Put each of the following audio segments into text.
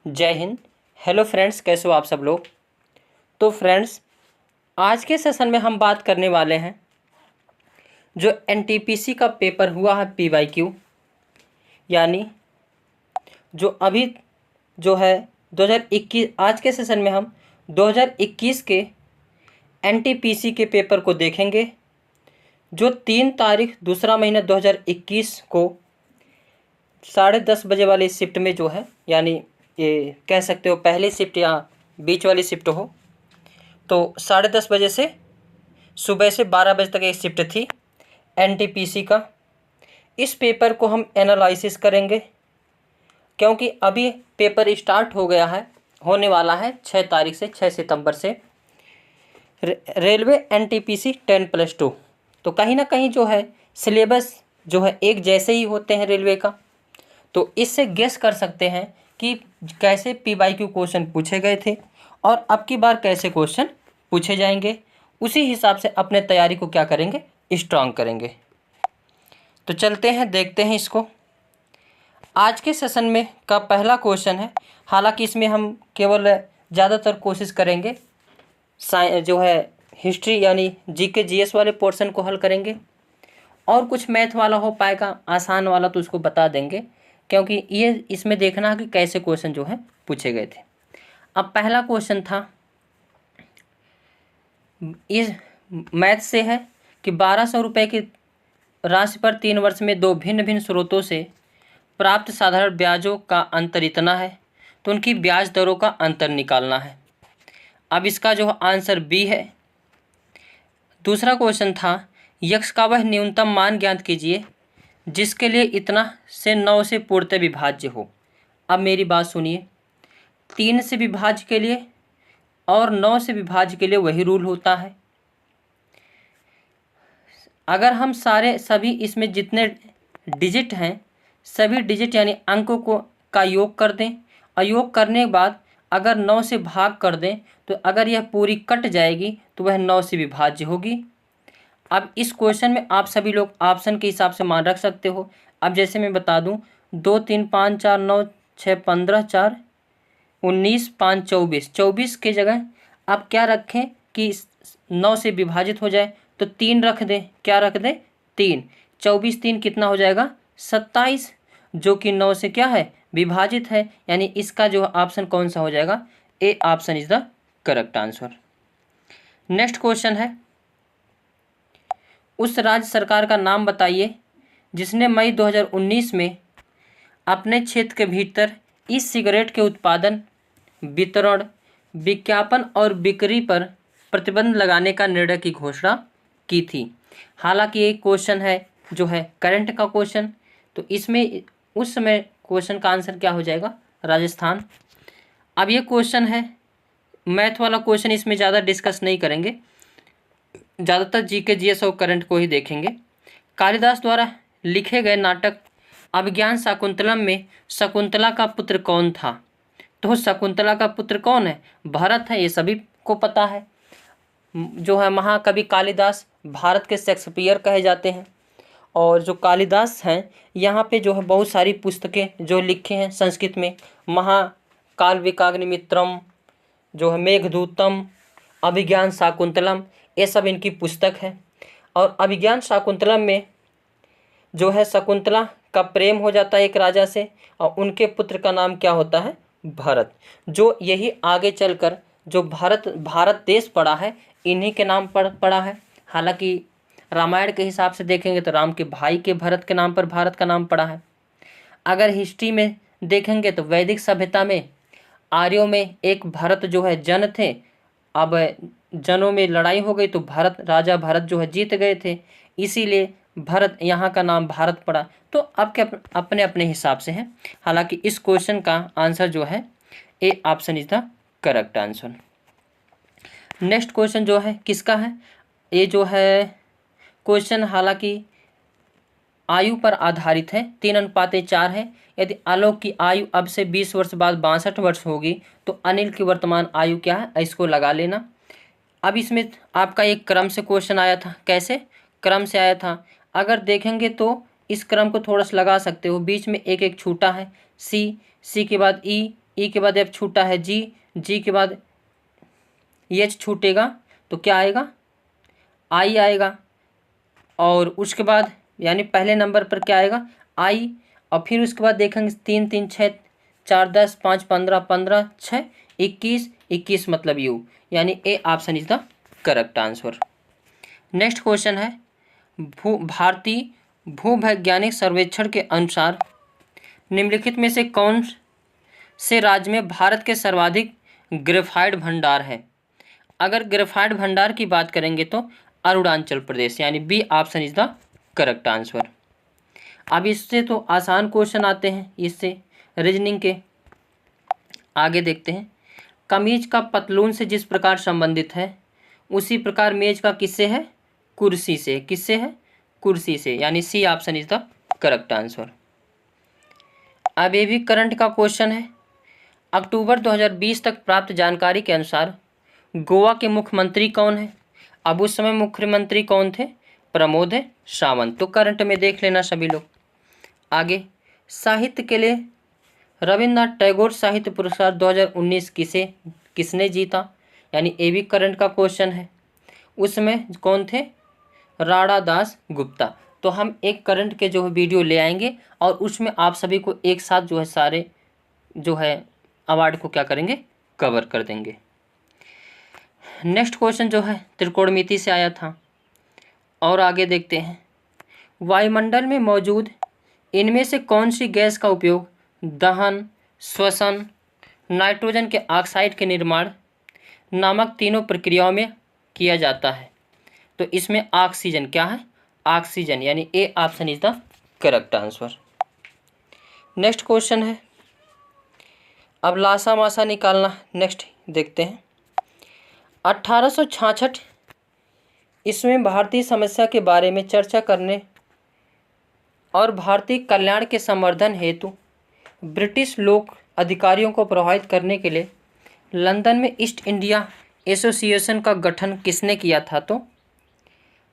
जय Hind. Hello friends, कैसे हो आप सब लोग। तो फ्रेंड्स, आज के सेशन में हम बात करने वाले हैं जो एनटीपीसी का पेपर हुआ है पीवाईक्यू, यानी जो अभी जो है 2021। आज के सेशन में हम 2021 के एनटीपीसी के पेपर को देखेंगे जो 3 तारीख दूसरा महीना 2021 को 10:30 बजे वाली शिफ्ट में जो है, यानी ये कह सकते हो पहली शिफ्ट या बीच वाली शिफ्ट हो, तो 10:30 बजे से सुबह से 12 बजे तक एक शिफ्ट थी एनटीपीसी का। इस पेपर को हम एनालिसिस करेंगे क्योंकि अभी पेपर स्टार्ट हो गया है, होने वाला है 6 तारीख से, 6 सितंबर से। रेलवे एनटीपीसी 10+2, तो कहीं ना कहीं जो है सिलेबस जो है एक जैसे ही होते हैं रेलवे का, तो इससे गेस कर सकते हैं कि कैसे पीवाईक्यू क्वेश्चन पूछे गए थे और अब की बार कैसे क्वेश्चन पूछे जाएंगे। उसी हिसाब से अपने तैयारी को क्या करेंगे, स्ट्रांग करेंगे। तो चलते हैं, देखते हैं इसको। आज के सेशन में का पहला क्वेश्चन है, हालांकि इसमें हम केवल ज़्यादातर कोशिश करेंगे जो है हिस्ट्री यानी जीके जीएस वाले पोर्शन को हल करेंगे, और कुछ मैथ वाला हो पाएगा आसान वाला तो उसको बता देंगे, क्योंकि ये इसमें देखना है कि कैसे क्वेश्चन जो है पूछे गए थे। अब पहला क्वेश्चन था, इस मैथ से है कि 1200 रुपये की राशि पर 3 वर्ष में 2 भिन्न भिन्न स्रोतों से प्राप्त साधारण ब्याजों का अंतर इतना है, तो उनकी ब्याज दरों का अंतर निकालना है। अब इसका जो आंसर बी है। दूसरा क्वेश्चन था, यक्स का वह न्यूनतम मान ज्ञात कीजिए जिसके लिए इतना से 9 से पूर्णतः विभाज्य हो। अब मेरी बात सुनिए, 3 से विभाज्य के लिए और 9 से विभाज्य के लिए वही रूल होता है। अगर हम सभी इसमें जितने डिजिट हैं, सभी डिजिट यानी अंकों को का योग कर दें, और योग करने के बाद अगर 9 से भाग कर दें, तो अगर यह पूरी कट जाएगी तो वह 9 से विभाज्य होगी। अब इस क्वेश्चन में आप सभी लोग ऑप्शन के हिसाब से मान रख सकते हो। अब जैसे मैं बता दूं, 2 3 5 4 9 6 15 4 19 5 24, 24 के जगह आप क्या रखें कि 9 से विभाजित हो जाए, तो 3 रख दें। क्या रख दें? 3। 24 3 कितना हो जाएगा? 27, जो कि 9 से क्या है, विभाजित है। यानी इसका जो ऑप्शन कौन सा हो जाएगा? A option is the correct answer. Next question है, उस राज्य सरकार का नाम बताइए जिसने मई 2019 में अपने क्षेत्र के भीतर ई सिगरेट के उत्पादन, वितरण, विज्ञापन और बिक्री पर प्रतिबंध लगाने का निर्णय की घोषणा की थी। हालांकि ये क्वेश्चन है जो है करंट का क्वेश्चन, तो इसमें उस समय क्वेश्चन का आंसर क्या हो जाएगा? राजस्थान। अब ये क्वेश्चन है मैथ वाला क्वेश्चन, इसमें ज़्यादा डिस्कस नहीं करेंगे, ज़्यादातर जीके जीएस और करंट को ही देखेंगे। कालिदास द्वारा लिखे गए नाटक अभिज्ञान शाकुंतलम में शकुंतला का पुत्र कौन था? तो शकुंतला का पुत्र कौन है? भरत है, ये सभी को पता है। जो है महाकवि कालिदास भारत के शेक्सपियर कहे जाते हैं, और जो कालिदास हैं यहाँ पे जो है बहुत सारी पुस्तकें जो लिखे हैं संस्कृत में, महाकाव्यकाग्निमित्रम, जो है मेघदूतम, अभिज्ञान शाकुंतलम, ये सब इनकी पुस्तक है। और अभिज्ञान शाकुंतलम में जो है शकुंतला का प्रेम हो जाता है एक राजा से, और उनके पुत्र का नाम क्या होता है? भरत, जो यही आगे चलकर जो भारत देश पड़ा है इन्हीं के नाम पर पड़ा है। हालांकि रामायण के हिसाब से देखेंगे तो राम के भाई के भरत के नाम पर भारत का नाम पड़ा है। अगर हिस्ट्री में देखेंगे तो वैदिक सभ्यता में आर्यों में एक भरत जो है जन थे। अब जनों में लड़ाई हो गई तो राजा भरत जो है जीत गए थे, इसीलिए भरत यहाँ का नाम भारत पड़ा। तो अब क्या अपने अपने हिसाब से है। हालांकि इस क्वेश्चन का आंसर जो है A option is the correct answer. Next question जो है किसका है? ये जो है क्वेश्चन हालांकि आयु पर आधारित है, 3:4 है। यदि आलोक की आयु अब से 20 वर्ष बाद 62 वर्ष होगी तो अनिल की वर्तमान आयु क्या है? इसको लगा लेना। अब इसमें आपका एक क्रम से क्वेश्चन आया था। कैसे क्रम से आया था? अगर देखेंगे तो इस क्रम को थोड़ा सा लगा सकते हो, बीच में एक एक छूटा है, सी के बाद ई ई के बाद एफ छूटा है जी, जी के बाद एच छूटेगा तो क्या आएगा, आई आएगा। और उसके बाद यानी पहले नंबर पर क्या आएगा, आई। और फिर उसके बाद देखेंगे 3 3 6 4 10 5 15 15 6 21 21 मतलब यू, यानी A option is the correct answer. Next question है, भारतीय भूवैज्ञानिक सर्वेक्षण के अनुसार निम्नलिखित में से कौन से राज्य में भारत के सर्वाधिक ग्रेफाइट भंडार है। अगर ग्रेफाइट भंडार की बात करेंगे तो अरुणाचल प्रदेश, यानी B option is the correct answer. अब इससे तो आसान क्वेश्चन आते हैं, इससे रीजनिंग के आगे देखते हैं। कमीज का पतलून से जिस प्रकार संबंधित है उसी प्रकार मेज का किससे है, कुर्सी से। किससे है, कुर्सी से, यानी C option is the correct answer. अब ये भी करंट का क्वेश्चन है। अक्टूबर 2020 तक प्राप्त जानकारी के अनुसार गोवा के मुख्यमंत्री कौन है। अब उस समय मुख्यमंत्री कौन थे, प्रमोद सावंत। तो करंट में देख लेना सभी लोग। आगे, साहित्य के लिए रविन्द्रनाथ टैगोर साहित्य पुरस्कार 2019 किसने जीता, यानी ये भी करंट का क्वेश्चन है। उसमें कौन थे, राणा दास गुप्ता। तो हम एक करंट के जो है वीडियो ले आएंगे और उसमें आप सभी को एक साथ जो है सारे जो है अवार्ड को क्या करेंगे, कवर कर देंगे। नेक्स्ट क्वेश्चन जो है त्रिकोणमिति से आया था। और आगे देखते हैं, वायुमंडल में मौजूद इनमें से कौन सी गैस का उपयोग दहन, श्वसन, नाइट्रोजन के ऑक्साइड के निर्माण नामक तीनों प्रक्रियाओं में किया जाता है। तो इसमें ऑक्सीजन क्या है, ऑक्सीजन, यानी A option is the correct answer. Next question है, अब लासा मासा निकालना। नेक्स्ट देखते हैं, 1866 इसमें भारतीय समस्या के बारे में चर्चा करने और भारतीय कल्याण के संवर्धन हेतु ब्रिटिश लोक अधिकारियों को प्रभावित करने के लिए लंदन में ईस्ट इंडिया एसोसिएशन का गठन किसने किया था। तो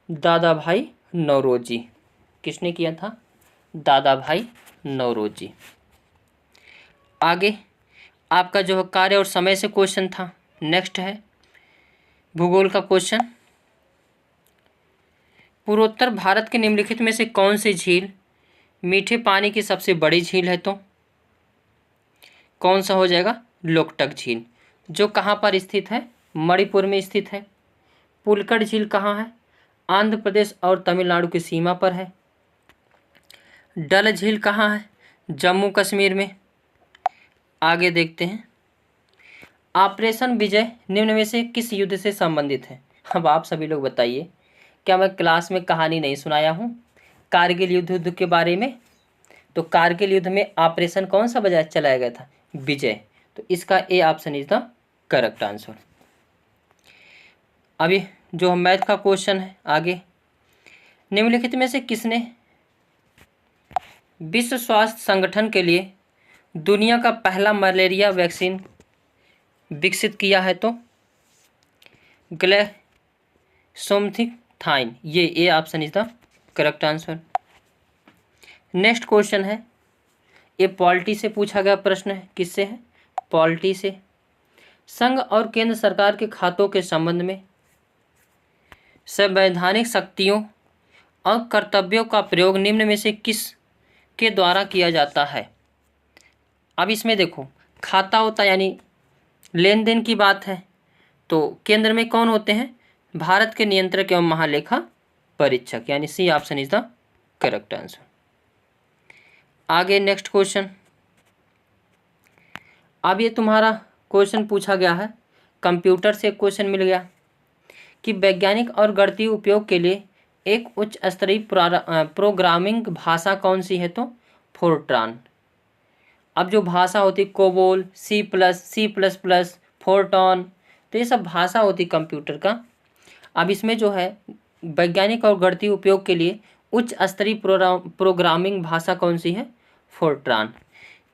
दादा भाई नौरोजी। किसने किया था, दादा भाई नौरोजी। आगे आपका जो है कार्य और समय से क्वेश्चन था। नेक्स्ट है भूगोल का क्वेश्चन, पूर्वोत्तर भारत के निम्नलिखित में से कौन सी झील मीठे पानी की सबसे बड़ी झील है। तो कौन सा हो जाएगा, लोकटक झील, जो कहाँ पर स्थित है, मणिपुर में स्थित है। पुलकड़ झील कहाँ है, आंध्र प्रदेश और तमिलनाडु की सीमा पर है। डल झील कहाँ है, जम्मू कश्मीर में। आगे देखते हैं, ऑपरेशन विजय निम्न में से किस युद्ध से संबंधित है। अब आप सभी लोग बताइए, क्या मैं क्लास में कहानी नहीं सुनाया हूँ कारगिल युद्ध के बारे में। तो कारगिल युद्ध में ऑपरेशन कौन सा बजाय चलाया गया था, विजय। तो इसका A option is the correct answer. अभी जो मैथ का क्वेश्चन है, आगे निम्नलिखित में से किसने विश्व स्वास्थ्य संगठन के लिए दुनिया का पहला मलेरिया वैक्सीन विकसित किया है। तो ग्लैक्सोस्मिथक्लाइन, ये A option is the correct answer. Next question है, ये पॉलिटी से पूछा गया प्रश्न है। किससे है, पॉलिटी से। संघ और केंद्र सरकार के खातों के संबंध में संवैधानिक शक्तियों और कर्तव्यों का प्रयोग निम्न में से किस के द्वारा किया जाता है। अब इसमें देखो, खाता होता यानी लेन देन की बात है, तो केंद्र में कौन होते हैं, भारत के नियंत्रक एवं महालेखा परीक्षक, यानी C option is the correct answer. आगे नेक्स्ट क्वेश्चन, अब ये तुम्हारा क्वेश्चन पूछा गया है, कंप्यूटर से क्वेश्चन मिल गया कि वैज्ञानिक और गणितीय उपयोग के लिए एक उच्च स्तरीय प्रोग्रामिंग भाषा कौन सी है। तो फोर्ट्रान। अब जो भाषा होती कोबोल, C++, फोर्ट्रान, तो ये सब भाषा होती कंप्यूटर का। अब इसमें जो है वैज्ञानिक और गणितीय उपयोग के लिए उच्च स्तरीय प्रोग्रामिंग भाषा कौन सी है, फोर्ट्रान,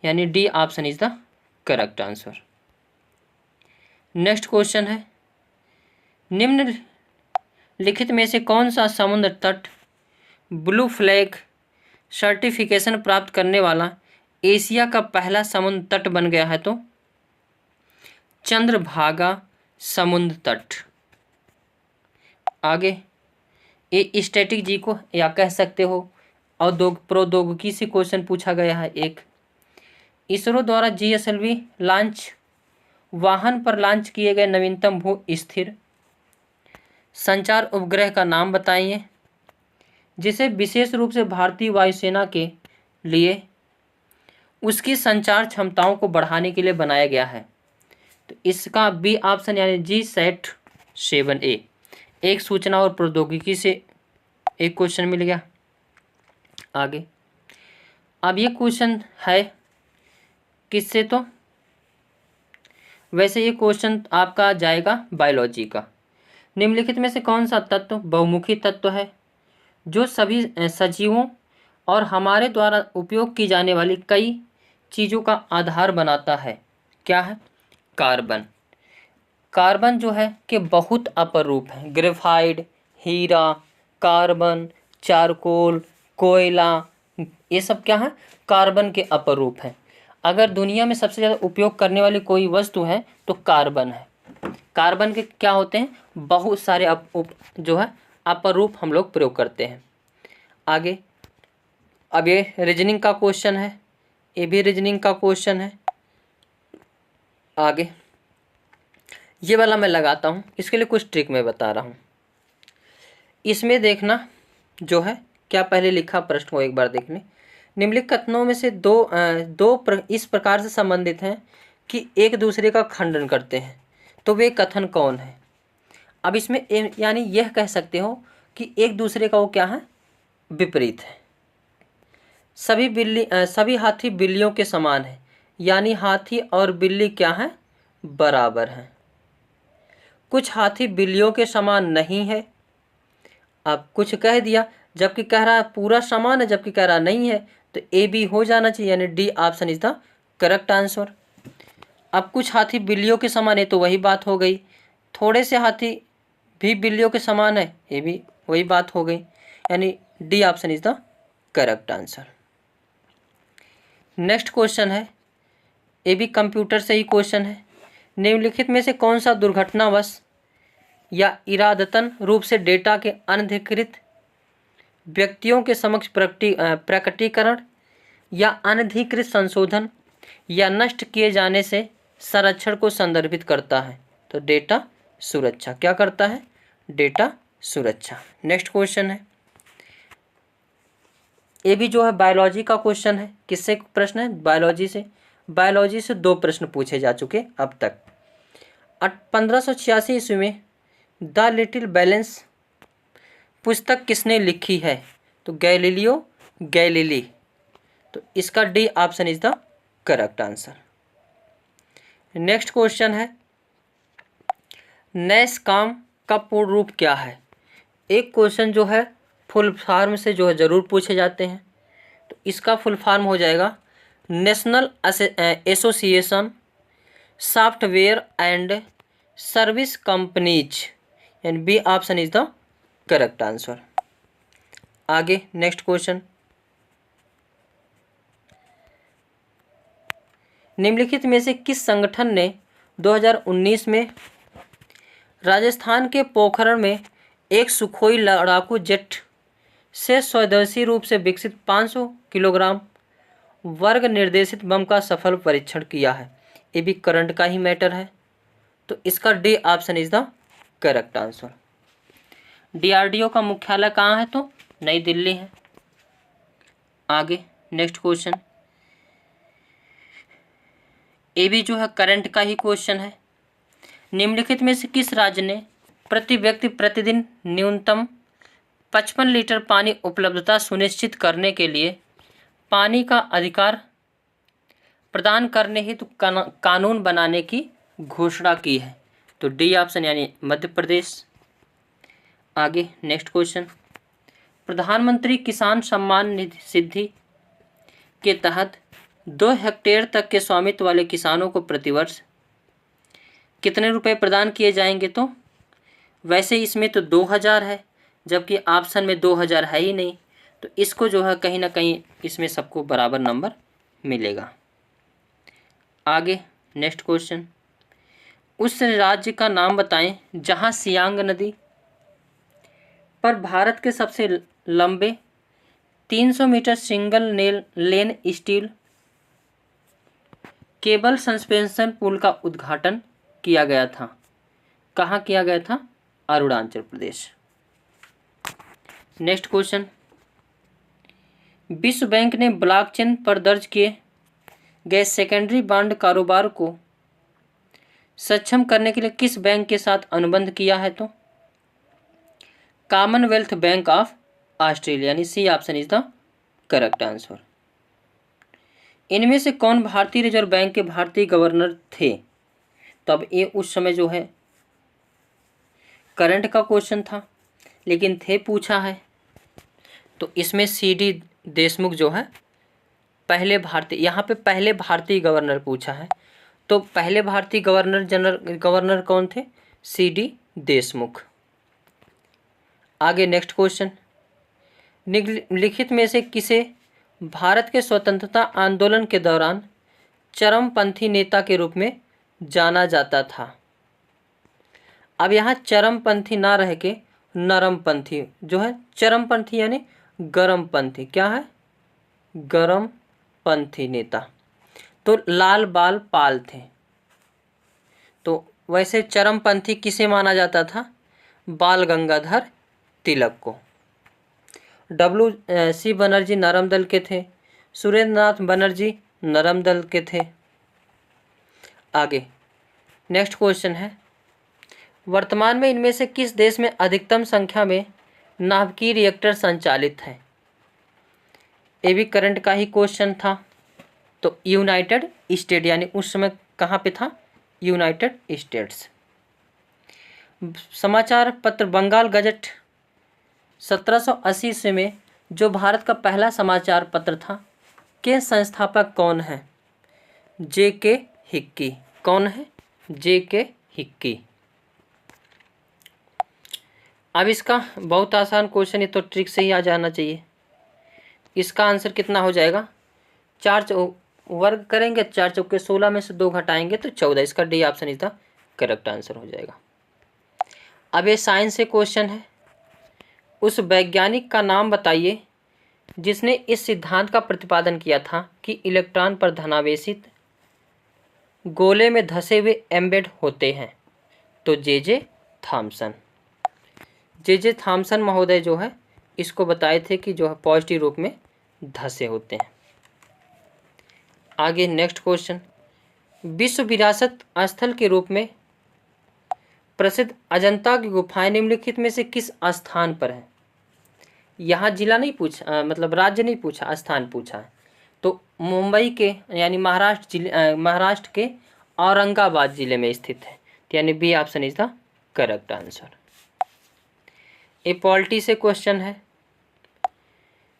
यानी D option is the correct answer. Next question है, निम्नलिखित में से कौन सा समुद्र तट ब्लू फ्लैग सर्टिफिकेशन प्राप्त करने वाला एशिया का पहला समुद्र तट बन गया है। तो चंद्रभागा समुद्र तट। आगे ये स्टैटिक जी को या कह सकते हो प्रौद्योगिकी से क्वेश्चन पूछा गया है। एक इसरो द्वारा GSLV लॉन्च वाहन पर लॉन्च किए गए नवीनतम भू स्थिर संचार उपग्रह का नाम बताइए जिसे विशेष रूप से भारतीय वायुसेना के लिए उसकी संचार क्षमताओं को बढ़ाने के लिए बनाया गया है। तो इसका बी ऑप्शन यानी GSAT-7A। एक सूचना और प्रौद्योगिकी से एक क्वेश्चन मिल गया। आगे अब ये क्वेश्चन है किससे, तो वैसे ये क्वेश्चन आपका जाएगा बायोलॉजी का। निम्नलिखित में से कौन सा तत्व बहुमुखी तत्व है जो सभी सजीवों और हमारे द्वारा उपयोग की जाने वाली कई चीज़ों का आधार बनाता है? क्या है? कार्बन। कार्बन जो है कि बहुत अपरूप है। ग्रेफाइट, हीरा, कार्बन, चारकोल, कोयला, ये सब क्या है? कार्बन के अपरूप है। अगर दुनिया में सबसे ज़्यादा उपयोग करने वाली कोई वस्तु है तो कार्बन है। कार्बन के क्या होते हैं? बहुत सारे जो है अपरूप हम लोग प्रयोग करते हैं। आगे अब ये रीजनिंग का क्वेश्चन है, ये भी रीजनिंग का क्वेश्चन है। आगे ये वाला मैं लगाता हूँ, इसके लिए कुछ ट्रिक मैं बता रहा हूँ। इसमें देखना जो है क्या पहले लिखा प्रश्न को एक बार देखने। निम्नलिखित कथनों में से इस प्रकार से संबंधित हैं कि एक दूसरे का खंडन करते हैं, तो वे कथन कौन है? अब इसमें यानी यह कह सकते हो कि एक दूसरे का वो क्या है? विपरीत है। सभी हाथी बिल्लियों के समान है, यानी हाथी और बिल्ली क्या है? बराबर हैं। कुछ हाथी बिल्लियों के समान नहीं है। अब कुछ कह दिया जबकि कह रहा है पूरा समान है, जबकि कह रहा नहीं है, तो ए बी हो जाना चाहिए, यानी D option is the correct answer. अब कुछ हाथी बिल्लियों के समान है तो वही बात हो गई। थोड़े से हाथी भी बिल्लियों के समान है, ये भी वही बात हो गई, यानी D option is the correct answer. Next question है, ये भी कंप्यूटर से ही क्वेश्चन है। निम्नलिखित में से कौन सा दुर्घटनावश या इरादतन रूप से डेटा के अनधिकृत व्यक्तियों के समक्ष प्रकटीकरण या अनधिकृत संशोधन या नष्ट किए जाने से संरक्षण को संदर्भित करता है? तो डेटा सुरक्षा। क्या करता है? डेटा सुरक्षा। नेक्स्ट क्वेश्चन है, ये भी जो है बायोलॉजी का क्वेश्चन है। किससे प्रश्न है? बायोलॉजी से। बायोलॉजी से 2 प्रश्न पूछे जा चुके अब तक। 1586 ईस्वी में द लिटिल बैलेंस पुस्तक किसने लिखी है? तो गैलीलियो गैलीली। तो इसका D option is the correct answer. Next question है, नैसकॉम का पूर्ण रूप क्या है? एक क्वेश्चन जो है फुल फॉर्म से जो है ज़रूर पूछे जाते हैं। तो इसका फुल फॉर्म हो जाएगा national association software and service companies, and B option is the correct answer. आगे नेक्स्ट क्वेश्चन, निम्नलिखित में से किस संगठन ने 2019 में राजस्थान के पोखरण में एक सुखोई लड़ाकू जेट से स्वदेशी रूप से विकसित 500 किलोग्राम वर्ग निर्देशित बम का सफल परीक्षण किया है? ये भी करंट का ही मैटर है, तो इसका D option is the correct answer. DRDO का मुख्यालय कहाँ है? तो नई दिल्ली है। आगे नेक्स्ट क्वेश्चन, ये भी जो है करंट का ही क्वेश्चन है। निम्नलिखित में से किस राज्य ने प्रति व्यक्ति प्रतिदिन न्यूनतम 55 लीटर पानी उपलब्धता सुनिश्चित करने के लिए पानी का अधिकार प्रदान करने हेतु कानून बनाने की घोषणा की है? तो डी ऑप्शन यानी मध्य प्रदेश। आगे नेक्स्ट क्वेश्चन, प्रधानमंत्री किसान सम्मान निधि के तहत 2 हेक्टेयर तक के स्वामित्व वाले किसानों को प्रतिवर्ष कितने रुपए प्रदान किए जाएंगे? तो वैसे इसमें तो 2000 है, जबकि ऑप्शन में 2000 है ही नहीं, तो इसको जो है कहीं ना कहीं इसमें सबको बराबर नंबर मिलेगा। आगे नेक्स्ट क्वेश्चन, उस राज्य का नाम बताएं जहां सियांग नदी पर भारत के सबसे लंबे 300 metre single lane steel cable suspension पुल का उद्घाटन किया गया था। कहाँ किया गया था? अरुणाचल प्रदेश। नेक्स्ट क्वेश्चन, विश्व बैंक ने ब्लॉकचेन पर दर्ज किए गए सेकेंडरी बॉन्ड कारोबार को सक्षम करने के लिए किस बैंक के साथ अनुबंध किया है? तो कॉमनवेल्थ बैंक ऑफ ऑस्ट्रेलिया, यानी C option is the correct answer. इनमें से कौन भारतीय रिजर्व बैंक के भारतीय गवर्नर थे? तब ये उस समय जो है करंट का क्वेश्चन था, लेकिन थे पूछा है, तो इसमें CD देशमुख जो है पहले भारतीय, यहाँ पे पहले भारतीय गवर्नर पूछा है, तो पहले भारतीय गवर्नर कौन थे? CD देशमुख। आगे नेक्स्ट क्वेश्चन, निम्नलिखित में से किसे भारत के स्वतंत्रता आंदोलन के दौरान चरमपंथी नेता के रूप में जाना जाता था? अब यहाँ चरमपंथी ना रह के नरमपंथी जो है, चरमपंथी यानी गरमपंथी, क्या है? गरमपंथी नेता। तो लाल बाल पाल थे, तो वैसे चरमपंथी किसे माना जाता था? बाल गंगाधर तिलक को। WC बनर्जी नरम दल के थे, सुरेंद्र नाथ बनर्जी नरम दल के थे। आगे नेक्स्ट क्वेश्चन है, वर्तमान में इनमें से किस देश में अधिकतम संख्या में नाभिकीय रिएक्टर संचालित है? ये भी करंट का ही क्वेश्चन था, तो यूनाइटेड स्टेट, यानी उस समय कहाँ पे था? United states. समाचार पत्र बंगाल गजट 1780 से में जो भारत का पहला समाचार पत्र था, के संस्थापक कौन है? JK Hickey. कौन है? JK Hickey. अब इसका बहुत आसान क्वेश्चन है, तो ट्रिक से ही आ जाना चाहिए। इसका आंसर कितना हो जाएगा? 4 वर्ग करेंगे, 4 चौके 16 में से 2 घटाएंगे तो 14। इसका D option is the correct answer हो जाएगा। अब ये साइंस से क्वेश्चन है, उस वैज्ञानिक का नाम बताइए जिसने इस सिद्धांत का प्रतिपादन किया था कि इलेक्ट्रॉन पर धनावेशित गोले में धसे हुए एम्बेड होते हैं। तो JJ थॉमसन। JJ थॉमसन महोदय जो है इसको बताए थे कि जो है पॉजिटिव रूप में धसे होते हैं। आगे नेक्स्ट क्वेश्चन, विश्व विरासत स्थल के रूप में प्रसिद्ध अजंता की गुफाएं निम्नलिखित में से किस स्थान पर है? यहाँ जिला नहीं पूछा, मतलब राज्य नहीं पूछा, स्थान पूछा है। तो मुंबई के यानी महाराष्ट्र के औरंगाबाद जिले में स्थित है, यानी B option is the correct answer. A polity से क्वेश्चन है,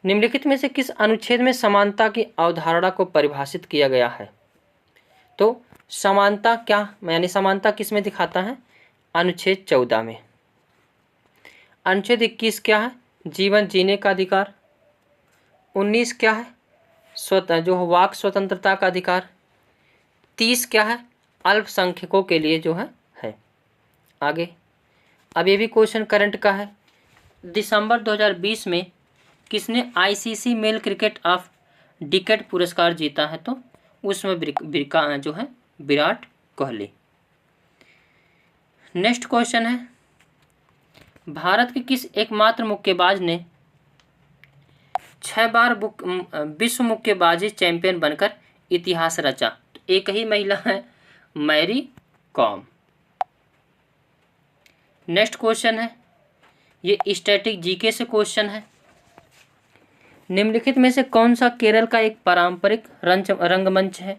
निम्नलिखित में से किस अनुच्छेद में समानता की अवधारणा को परिभाषित किया गया है? तो समानता क्या, यानी समानता किस में दिखाता है? अनुच्छेद 14 में। अनुच्छेद 21 क्या है? जीवन जीने का अधिकार। 19 क्या है? जो वाक स्वतंत्रता का अधिकार। 30 क्या है? अल्पसंख्यकों के लिए जो है। आगे अब ये भी क्वेश्चन करंट का है, दिसंबर 2020 में किसने ICC male cricket of decade पुरस्कार जीता है? तो उसमें जो है विराट कोहली। नेक्स्ट क्वेश्चन है, भारत के किस एकमात्र मुक्केबाज ने 6 बार विश्व मुक्केबाजी चैंपियन बनकर इतिहास रचा? तो एक ही महिला है, मैरी कॉम। नेक्स्ट क्वेश्चन है, ये स्टैटिक जीके से क्वेश्चन है, निम्नलिखित में से कौन सा केरल का एक पारंपरिक रंगमंच है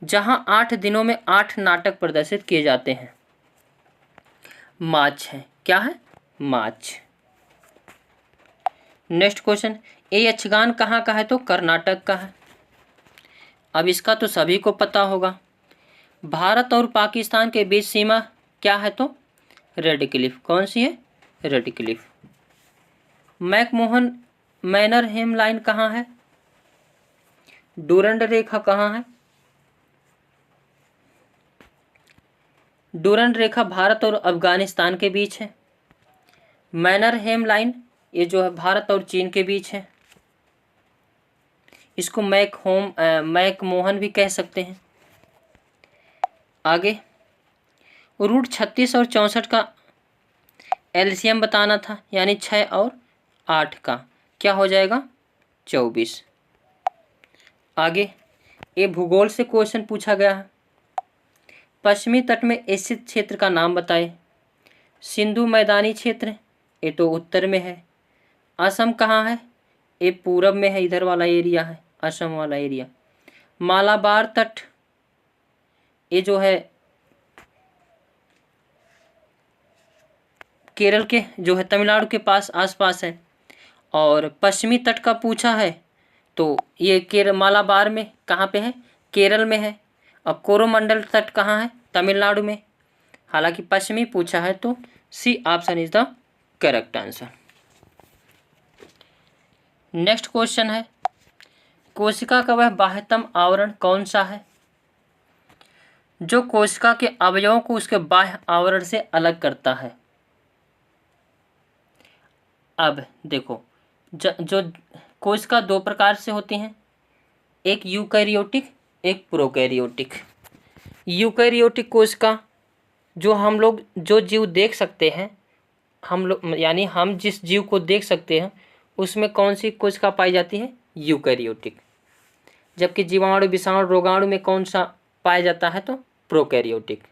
जहां 8 दिनों में 8 नाटक प्रदर्शित किए जाते हैं? माच है। क्या है? माच। नेक्स्ट क्वेश्चन, ये यक्षगान कहाँ का है? तो कर्नाटक का है। अब इसका तो सभी को पता होगा, भारत और पाकिस्तान के बीच सीमा क्या है? तो रेड क्लिफ। कौन सी है? Red Cliff. McMahon manner hemline कहाँ है? डूरंड रेखा कहाँ है? डूरंड रेखा भारत और अफगानिस्तान के बीच है। मैनरहेम लाइन ये जो है भारत और चीन के बीच है। इसको मैकमोहन भी कह सकते हैं। आगे रूट 36 और 64 का एलसीएम बताना था, यानी 6 और 8 का क्या हो जाएगा 24। आगे ये भूगोल से क्वेश्चन पूछा गया है। पश्चिमी तट में स्थित क्षेत्र का नाम बताएं। सिंधु मैदानी क्षेत्र ये तो उत्तर में है। असम कहाँ है, ये पूरब में है, इधर वाला एरिया है असम वाला एरिया। मालाबार तट ये जो है केरल के जो है तमिलनाडु के पास आसपास है। और पश्चिमी तट का पूछा है तो ये मालाबार में कहाँ पे है, केरल में है। अब कोरोमंडल तट कहाँ है, तमिलनाडु में। हालांकि पश्चिमी पूछा है तो C option is the correct answer. Next question है कोशिका का वह बाह्यतम आवरण कौन सा है जो कोशिका के अवयवों को उसके बाह्य आवरण से अलग करता है। अब देखो जो कोशिका दो प्रकार से होती हैं, एक यूकैरियोटिक एक प्रोकैरियोटिक। यूकैरियोटिक कोशिका जो हम लोग जो जीव देख सकते हैं, हम लोग यानी हम जिस जीव को देख सकते हैं उसमें कौन सी कोशिका पाई जाती है, यूकैरियोटिक। जबकि जीवाणु विषाणु रोगाणु में कौन सा पाया जाता है तो प्रोकैरियोटिक।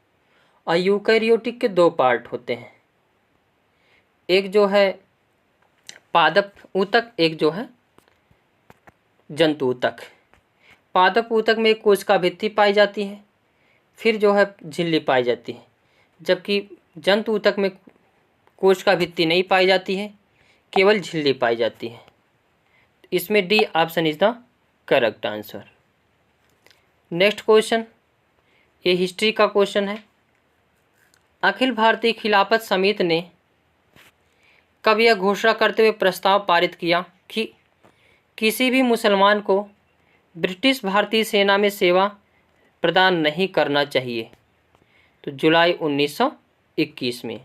और यूकैरियोटिक के दो पार्ट होते हैं, एक जो है पादप ऊतक, एक जो है जंतु ऊतक। पादप ऊतक में एक कोशिका भित्ति पाई जाती है, फिर जो है झिल्ली पाई जाती है। जबकि जंतु ऊतक में कोशिका भित्ति नहीं पाई जाती है, केवल झिल्ली पाई जाती है। इसमें D option is the correct answer. Next question ये हिस्ट्री का क्वेश्चन है। अखिल भारतीय खिलाफत समिति ने कब यह घोषणा करते हुए प्रस्ताव पारित किया कि किसी भी मुसलमान को ब्रिटिश भारतीय सेना में सेवा प्रदान नहीं करना चाहिए, तो जुलाई 1921 में।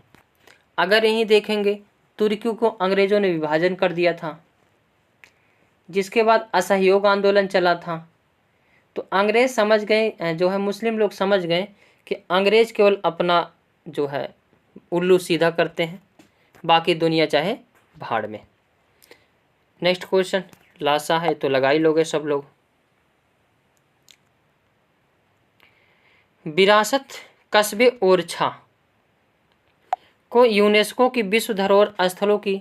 अगर यहीं देखेंगे तुर्की को अंग्रेज़ों ने विभाजन कर दिया था, जिसके बाद असहयोग आंदोलन चला था। तो अंग्रेज़ समझ गए, जो है मुस्लिम लोग समझ गए कि अंग्रेज़ केवल अपना जो है उल्लू सीधा करते हैं, बाकी दुनिया चाहे भाड़ में। नेक्स्ट क्वेश्चन लासा है तो लगा ही लोगे सब लोग। विरासत कस्बे ओरछा को यूनेस्को की विश्व धरोहर स्थलों की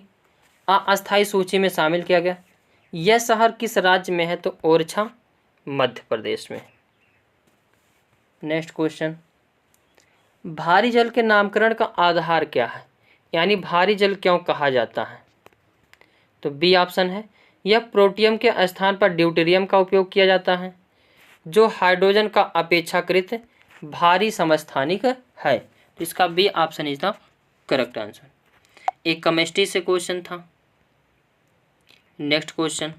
अस्थायी सूची में शामिल किया गया। यह शहर किस राज्य में है तो ओरछा मध्य प्रदेश में। नेक्स्ट क्वेश्चन भारी जल के नामकरण का आधार क्या है, यानी भारी जल क्यों कहा जाता है, तो बी ऑप्शन है यह प्रोटियम के स्थान पर ड्यूटेरियम का उपयोग किया जाता है, जो हाइड्रोजन का अपेक्षाकृत भारी समस्थानिक है। तो इसका B option is the correct answer. एक केमिस्ट्री से क्वेश्चन था। नेक्स्ट क्वेश्चन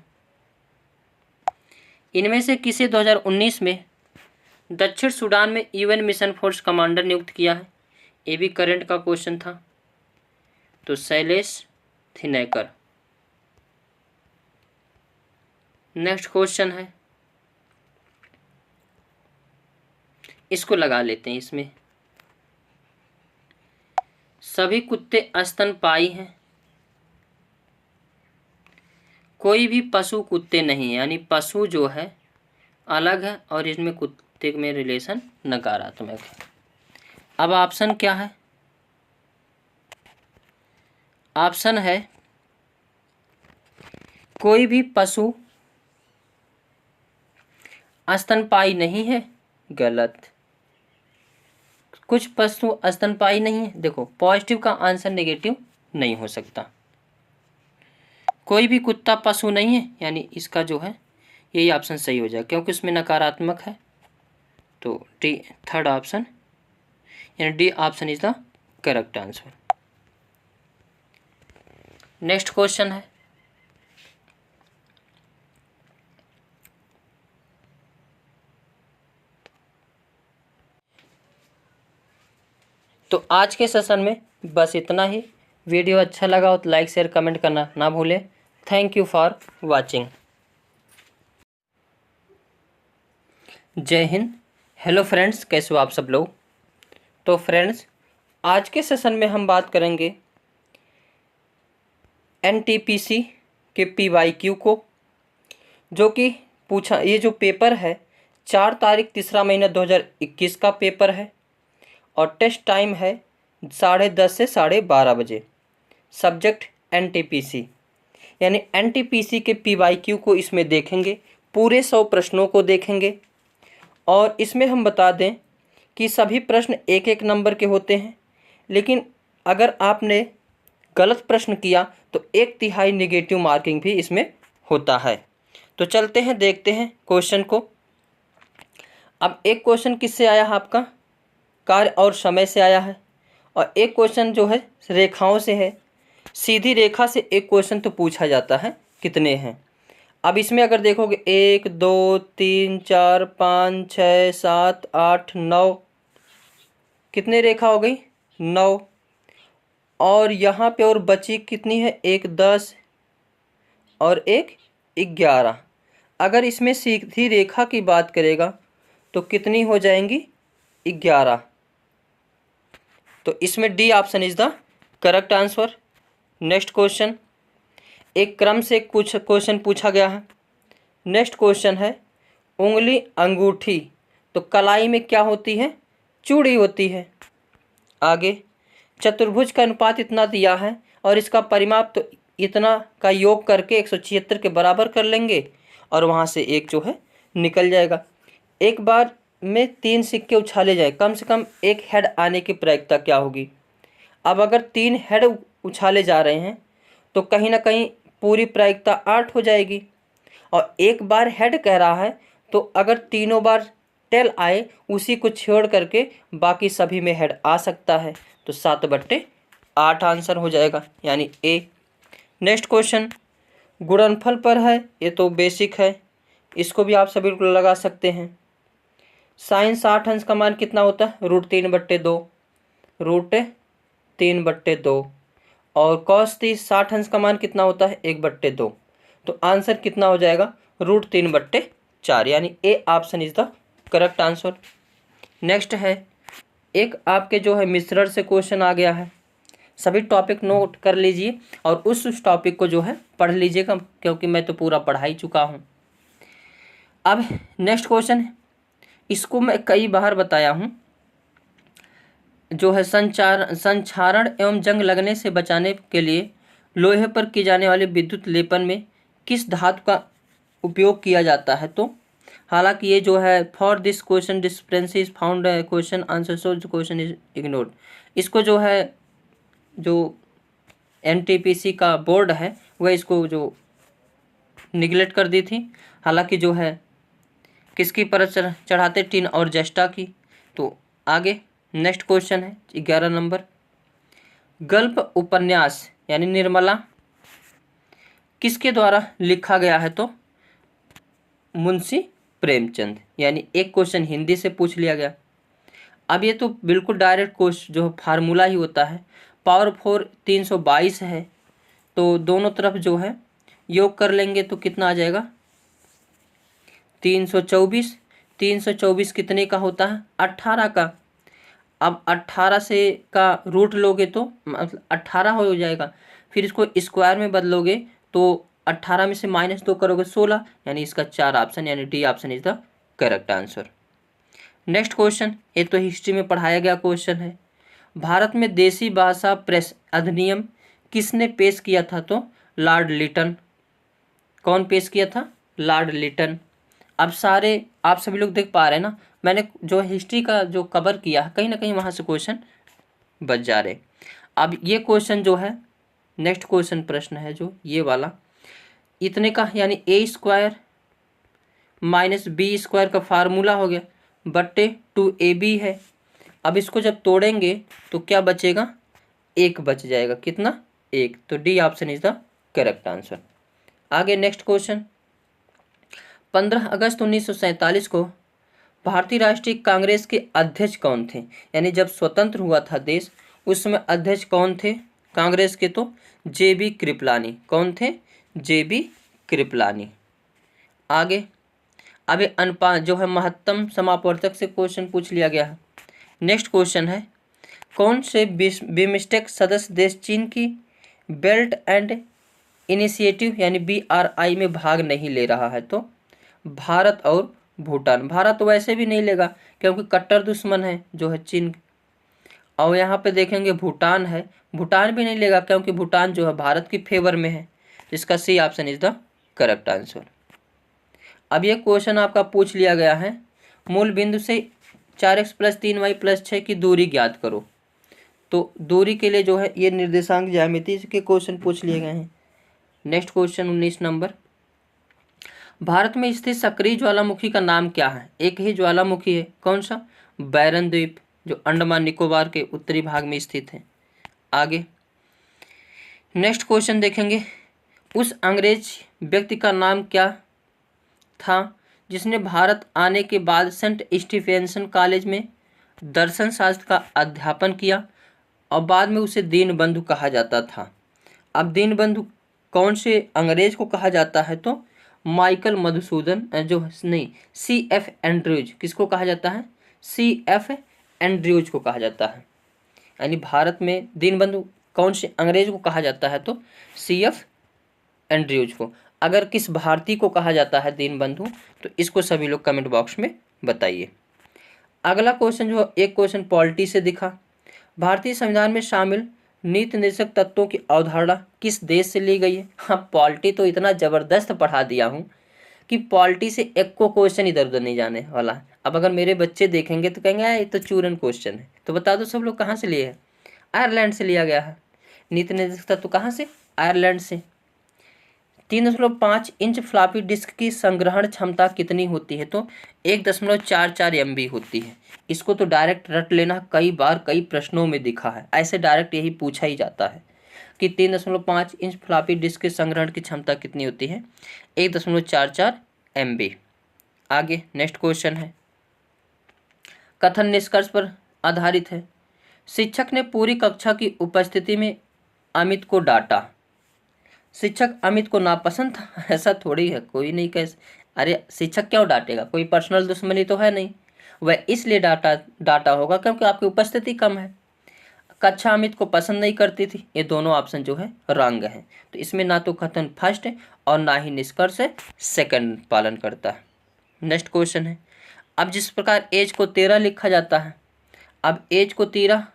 इनमें से किसे 2019 में दक्षिण सूडान में यूएन मिशन फोर्स कमांडर नियुक्त किया है, ये भी करंट का क्वेश्चन था, तो शैलेश थिनेकर। नेक्स्ट क्वेश्चन है, इसको लगा लेते हैं। इसमें सभी कुत्ते स्तनपायी हैं, कोई भी पशु कुत्ते नहीं है, यानी पशु जो है अलग है और इसमें कुत्ते में रिलेशन नकारात्मक है। अब ऑप्शन क्या है, ऑप्शन है कोई भी पशु स्तनपायी नहीं है, गलत। कुछ पशु स्तनपायी नहीं है, देखो पॉजिटिव का आंसर नेगेटिव नहीं हो सकता। कोई भी कुत्ता पशु नहीं है, यानी इसका जो है यही ऑप्शन सही हो जाएगा, क्योंकि इसमें नकारात्मक है। तो डी थर्ड ऑप्शन यानी D option is the correct answer. Next question है, तो आज के सेशन में बस इतना ही। वीडियो अच्छा लगा हो तो लाइक शेयर कमेंट करना ना भूलें। Thank you for watching. जय हिंद। हेलो फ्रेंड्स, कैसे हो आप सब लोग। तो फ्रेंड्स, आज के सेशन में हम बात करेंगे एनटीपीसी के पीवाईक्यू को, जो कि पूछा, ये जो पेपर है 4 तारीख 3रा महीना 2021 का पेपर है और टेस्ट टाइम है 10:30 से 12:30 बजे। सब्जेक्ट एनटीपीसी, यानी एनटीपीसी के पीवाईक्यू को इसमें देखेंगे, पूरे 100 प्रश्नों को देखेंगे। और इसमें हम बता दें कि सभी प्रश्न 1-1 नंबर के होते हैं, लेकिन अगर आपने गलत प्रश्न किया तो 1/3 नेगेटिव मार्किंग भी इसमें होता है। तो चलते हैं, देखते हैं क्वेश्चन को। अब एक क्वेश्चन किससे आया है, आपका कार्य और समय से आया है, और एक क्वेश्चन जो है रेखाओं से है। सीधी रेखा से एक क्वेश्चन तो पूछा जाता है, कितने हैं। अब इसमें अगर देखोगे 1 2 3 4 5 6 7 8 9, कितने रेखा हो गई, 9। और यहाँ पे और बची कितनी है, एक 10 और एक 11। अगर इसमें सीधी रेखा की बात करेगा तो कितनी हो जाएंगी, 11। तो इसमें D option is the correct answer. Next question, एक क्रम से कुछ क्वेश्चन पूछा गया है। नेक्स्ट क्वेश्चन है, उंगली अंगूठी तो कलाई में क्या होती है, चूड़ी होती है। आगे, चतुर्भुज का अनुपात इतना दिया है और इसका परिमाप तो इतना का योग करके 176 के बराबर कर लेंगे और वहाँ से एक जो है निकल जाएगा। एक बार में 3 सिक्के उछाले जाए, कम से कम एक हेड आने की प्रायिकता क्या होगी। अब अगर 3 हेड उछाले जा रहे हैं तो कहीं ना कहीं पूरी प्रायिकता 8 हो जाएगी, और एक बार हेड कह रहा है तो अगर तीनों बार टेल आए उसी को छोड़ करके बाकी सभी में हेड आ सकता है, तो 7/8 आंसर हो जाएगा, यानी ए। नेक्स्ट क्वेश्चन गुणनफल पर है, ये तो बेसिक है, इसको भी आप सभी को लगा सकते हैं। साइन 60 अंश का मान कितना होता है, √3/2, √3/2। और कॉस 30 60 अंश का मान कितना होता है, 1/2। तो आंसर कितना हो जाएगा, √3/4, यानी A option is the correct answer. Next है, एक आपके जो है मिश्रण से क्वेश्चन आ गया है। सभी टॉपिक नोट कर लीजिए और उस टॉपिक को जो है पढ़ लीजिएगा, क्योंकि मैं तो पूरा पढ़ा ही चुका हूँ। अब नेक्स्ट क्वेश्चन है, इसको मैं कई बार बताया हूँ, जो है संक्षारण एवं जंग लगने से बचाने के लिए लोहे पर की जाने वाले विद्युत लेपन में किस धातु का उपयोग किया जाता है। तो हालांकि ये जो है for this question discrepancy is found question answer, so question is ignored. इसको जो है जो एनटीपीसी का बोर्ड है वह इसको जो निगलेक्ट कर दी थी। हालांकि जो है किसकी परत चढ़ाते, टिन और जस्टा की। तो आगे नेक्स्ट क्वेश्चन है 11 नंबर, गल्प उपन्यास यानी निर्मला किसके द्वारा लिखा गया है। तो मुंशी प्रेमचंद, यानी एक क्वेश्चन हिंदी से पूछ लिया गया। अब ये तो बिल्कुल डायरेक्ट क्वेश्चन जो फार्मूला ही होता है। पावर 4 322 है, तो दोनों तरफ जो है योग कर लेंगे तो कितना आ जाएगा, 324। 324 कितने का होता है, 18 का। अब 18 से का रूट लोगे तो मतलब 18 हो जाएगा, फिर इसको स्क्वायर में बदलोगे तो 18 में से -2 करोगे 16, यानी इसका 4 ऑप्शन, यानी D option is the correct answer. Next question, ये तो हिस्ट्री में पढ़ाया गया क्वेश्चन है। भारत में देसी भाषा प्रेस अधिनियम किसने पेश किया था। तो लॉर्ड लिटन। कौन पेश किया था, लॉर्ड लिटन। अब सारे आप सभी लोग देख पा रहे हैं ना, मैंने जो हिस्ट्री का जो कवर किया है कहीं ना कहीं वहाँ से क्वेश्चन बच जा रहे। अब ये क्वेश्चन जो है, नेक्स्ट क्वेश्चन प्रश्न है जो ये वाला, इतने का यानी a² - b² का फार्मूला हो गया बट्टे 2ab है। अब इसको जब तोड़ेंगे तो क्या बचेगा, 1 बच जाएगा, कितना, 1। तो D option is the correct answer. आगे नेक्स्ट क्वेश्चन, 15 अगस्त 1947 को भारतीय राष्ट्रीय कांग्रेस के अध्यक्ष कौन थे? यानी जब स्वतंत्र हुआ था देश उस समय अध्यक्ष कौन थे कांग्रेस के? तो JB कृपलानी। कौन थे? JB कृपलानी। आगे अभी अनुपात जो है महत्तम समापवर्तक से क्वेश्चन पूछ लिया गया है। नेक्स्ट क्वेश्चन है, कौन से बिमस्टेक सदस्य देश चीन की बेल्ट एंड इनिशिएटिव यानी BRI में भाग नहीं ले रहा है? तो भारत और भूटान। भारत वैसे भी नहीं लेगा क्योंकि कट्टर दुश्मन है जो है चीन। और यहाँ पे देखेंगे भूटान है, भूटान भी नहीं लेगा क्योंकि भूटान जो है भारत की फेवर में है। जिसका C option is the correct answer. अब ये क्वेश्चन आपका पूछ लिया गया है, मूल बिंदु से 4x + 3y + 6 की दूरी ज्ञात करो। तो दूरी के लिए जो है ये निर्देशांक ज्यामिति के क्वेश्चन पूछ लिए गए हैं। नेक्स्ट क्वेश्चन 19 नंबर, भारत में स्थित सक्रिय ज्वालामुखी का नाम क्या है? एक ही ज्वालामुखी है, कौन सा? बैरन द्वीप, जो अंडमान निकोबार के उत्तरी भाग में स्थित है। आगे नेक्स्ट क्वेश्चन देखेंगे, उस अंग्रेज व्यक्ति का नाम क्या था जिसने भारत आने के बाद सेंट स्टीफेंसन कॉलेज में दर्शन शास्त्र का अध्यापन किया और बाद में उसे दीनबंधु कहा जाता था? अब दीनबंधु कौन से अंग्रेज को कहा जाता है? तो माइकल मधुसूदन जो नहीं CF एंड्रयूज। किसको कहा जाता है? CF एंड्रयूज को कहा जाता है। यानी भारत में दीनबंधु कौन से अंग्रेज को कहा जाता है? तो CF एंड्रयूज को। अगर किस भारतीय को कहा जाता है दीनबंधु तो इसको सभी लोग कमेंट बॉक्स में बताइए। अगला क्वेश्चन जो एक क्वेश्चन पॉलिटी से दिखा, भारतीय संविधान में शामिल नीति निर्देशक तत्वों की अवधारणा किस देश से ली गई है? हाँ, पॉलिटी तो इतना ज़बरदस्त पढ़ा दिया हूँ कि पॉलिटी से एक को क्वेश्चन इधर उधर नहीं जाने वाला है। अब अगर मेरे बच्चे देखेंगे तो कहेंगे ये तो चूरन क्वेश्चन है। तो बता दो सब लोग कहाँ से लिए है? आयरलैंड से लिया गया है। नीति निर्देशक तत्व कहाँ से? आयरलैंड से। 3.5 इंच फ्लॉपी डिस्क की संग्रहण क्षमता कितनी होती है? तो 1.44 MB होती है। इसको तो डायरेक्ट रट लेना, कई बार कई प्रश्नों में दिखा है, ऐसे डायरेक्ट यही पूछा ही जाता है कि 3.5 इंच फ्लॉपी डिस्क के संग्रहण की क्षमता कितनी होती है? 1.44 MB। आगे नेक्स्ट क्वेश्चन है, कथन निष्कर्ष पर आधारित है। शिक्षक ने पूरी कक्षा की उपस्थिति में अमित को डांटा। शिक्षक अमित को नापसंद था? ऐसा थोड़ी है, कोई नहीं कह। अरे शिक्षक क्यों डांटेगा? कोई पर्सनल दुश्मनी तो है नहीं। वह इसलिए डांटा होगा क्योंकि आपकी उपस्थिति कम है। कक्षा अमित को पसंद नहीं करती थी। ये दोनों ऑप्शन जो है रॉन्ग है। तो इसमें ना तो कथन फर्स्ट है और ना ही निष्कर्ष सेकंड पालन करता है। नेक्स्ट क्वेश्चन है, अब जिस प्रकार एज को 13 लिखा जाता है, अब एज को 13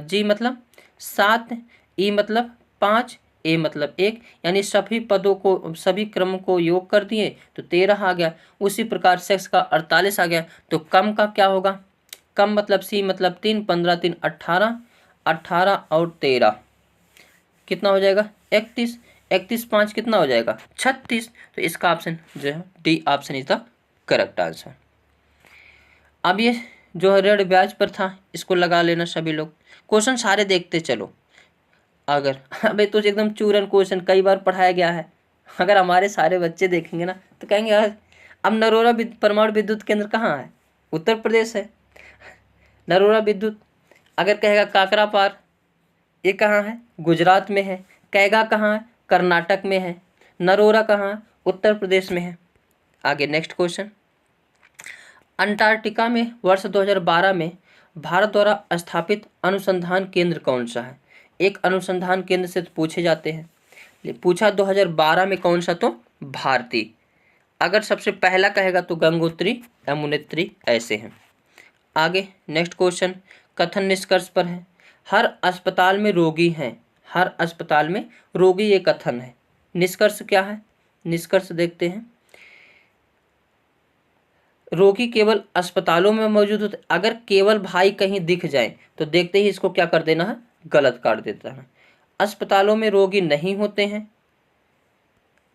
G मतलब 7, E मतलब 5, A मतलब 1, यानी सभी पदों को सभी क्रम को योग कर दिए तो 13 आ गया। उसी प्रकार सेक्स का 48 आ गया। तो कम का क्या होगा? कम मतलब C मतलब 3, 15 3 18, 18 और 13 कितना हो जाएगा? 31, 31 5 कितना हो जाएगा? 36। तो इसका ऑप्शन जो है D option is the correct answer. अब ये जो है ऋण ब्याज पर था, इसको लगा लेना सभी लोग। क्वेश्चन सारे देखते चलो। अगर अबे तो एकदम चूरन क्वेश्चन कई बार पढ़ाया गया है। अगर हमारे सारे बच्चे देखेंगे ना तो कहेंगे यार अब नरोरा परमाणु विद्युत केंद्र कहाँ है? उत्तर प्रदेश है। नरोरा विद्युत अगर कहेगा काकरापार, ये कहाँ है? गुजरात में है। कैगा कहाँ है? कर्नाटक में है। नरोरा कहाँ है? उत्तर प्रदेश में है। आगे नेक्स्ट क्वेश्चन, अंटार्कटिका में वर्ष 2012 में भारत द्वारा स्थापित अनुसंधान केंद्र कौन सा है? एक अनुसंधान केंद्र से तो पूछे जाते हैं। पूछा 2012 में कौन सा? तो भारतीय। अगर सबसे पहला कहेगा तो गंगोत्री, यमुनोत्री ऐसे हैं। आगे नेक्स्ट क्वेश्चन कथन निष्कर्ष पर है। हर अस्पताल में रोगी हैं। हर अस्पताल में रोगी ये कथन है। निष्कर्ष क्या है? निष्कर्ष देखते हैं, रोगी केवल अस्पतालों में मौजूद होते। अगर केवल भाई कहीं दिख जाए तो देखते ही इसको क्या कर देना है? गलत कर देता है। अस्पतालों में रोगी नहीं होते हैं।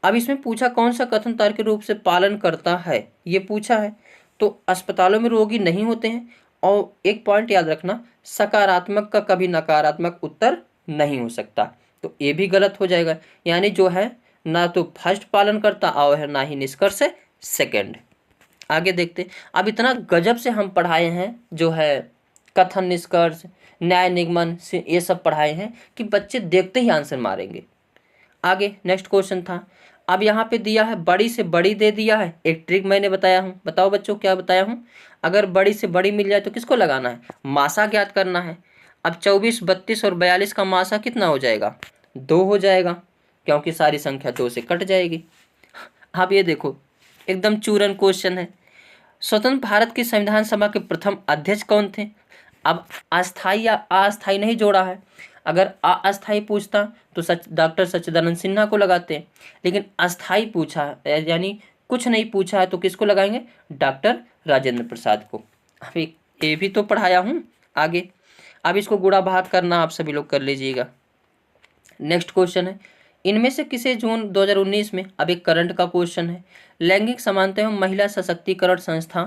अब इसमें पूछा कौन सा कथन तार्किक रूप से पालन करता है, ये पूछा है। तो अस्पतालों में रोगी नहीं होते हैं। और एक पॉइंट याद रखना, सकारात्मक का कभी नकारात्मक उत्तर नहीं हो सकता। तो ये भी गलत हो जाएगा। यानी जो है ना तो फर्स्ट पालन करता और है ना ही निष्कर्ष सेकंड। आगे देखते। अब इतना गजब से हम पढ़ाए हैं, जो है कथन, निष्कर्ष, न्याय, निगमन से ये सब पढ़ाए हैं कि बच्चे देखते ही आंसर मारेंगे। आगे नेक्स्ट क्वेश्चन था। अब यहाँ पे दिया है बड़ी से बड़ी दे दिया है, एक ट्रिक मैंने बताया हूँ, बताओ बच्चों क्या बताया हूँ। अगर बड़ी से बड़ी मिल जाए तो किसको लगाना है, मासा ज्ञात करना है। अब 24, 32 और 42 का मासा कितना हो जाएगा, 2 हो जाएगा, क्योंकि सारी संख्या 2 से कट जाएगी। अब ये देखो एकदम चूरन क्वेश्चन है। स्वतंत्र भारत की संविधान सभा के प्रथम अध्यक्ष कौन थे। अब अस्थाई या अस्थाई नहीं जोड़ा है। अगर अस्थाई पूछता तो डॉक्टर सच्चिदानंद सिन्हा को लगाते, लेकिन अस्थाई पूछा यानी कुछ नहीं पूछा है तो किसको लगाएंगे, डॉक्टर राजेंद्र प्रसाद को। अभी ये भी तो पढ़ाया हूँ आगे। अब इसको गुणा भाग करना आप सभी लोग कर लीजिएगा। नेक्स्ट क्वेश्चन है, इनमें से किसे जून 2019 में, अब एक करंट का क्वेश्चन है, लैंगिक समानता एवं महिला सशक्तिकरण संस्था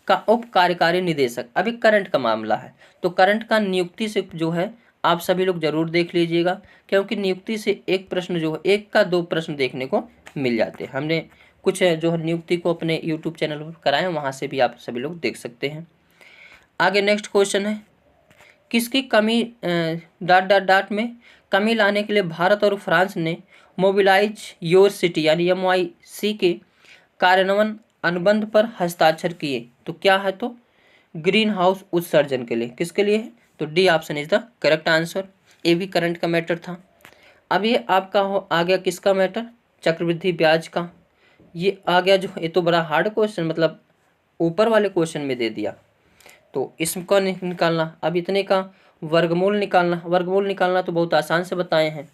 का उप कार्यकारी निदेशक, अभी करंट का मामला है तो करंट का नियुक्ति से जो है आप सभी लोग जरूर देख लीजिएगा, क्योंकि नियुक्ति से एक प्रश्न जो है, एक का 2 प्रश्न देखने को मिल जाते हैं। हमने कुछ जो है नियुक्ति को अपने यूट्यूब चैनल पर कराए, वहाँ से भी आप सभी लोग देख सकते हैं। आगे नेक्स्ट क्वेश्चन है, किसकी कमी डॉट डॉट डॉट में कमी लाने के लिए भारत और फ्रांस ने मोबिलाइज योर सिटी यानी MYC के कार्यान्वयन अनुबंध पर हस्ताक्षर किए, तो क्या है, तो ग्रीन हाउस उत्सर्जन के लिए, किसके लिए है, तो D option is the correct answer. ये भी करंट का मैटर था। अब ये आपका आ गया किसका मैटर, चक्रवृद्धि ब्याज का। ये आ गया जो, ये तो बड़ा हार्ड क्वेश्चन, मतलब ऊपर वाले क्वेश्चन में दे दिया, तो इसको निकालना। अब इतने का वर्गमूल निकालना, वर्गमूल निकालना तो बहुत आसान से बताए हैं।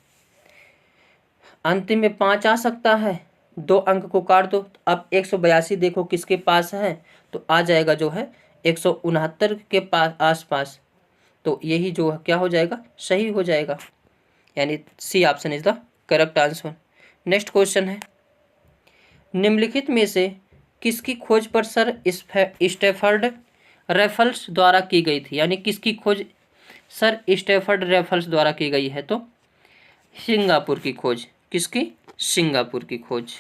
अंतिम में 5 आ सकता है, 2 अंक को काट दो। अब 182 देखो किसके पास है, तो आ जाएगा जो है 169 के पास आसपास, तो यही जो है क्या हो जाएगा, सही हो जाएगा, यानी C option is the correct answer. Next question है, निम्नलिखित में से किसकी खोज पर सर स्टैफर्ड रैफल्स द्वारा की गई थी, यानी किसकी खोज सर स्टैफर्ड रैफल्स द्वारा की गई है, तो सिंगापुर की खोज, किसकी, सिंगापुर की खोज।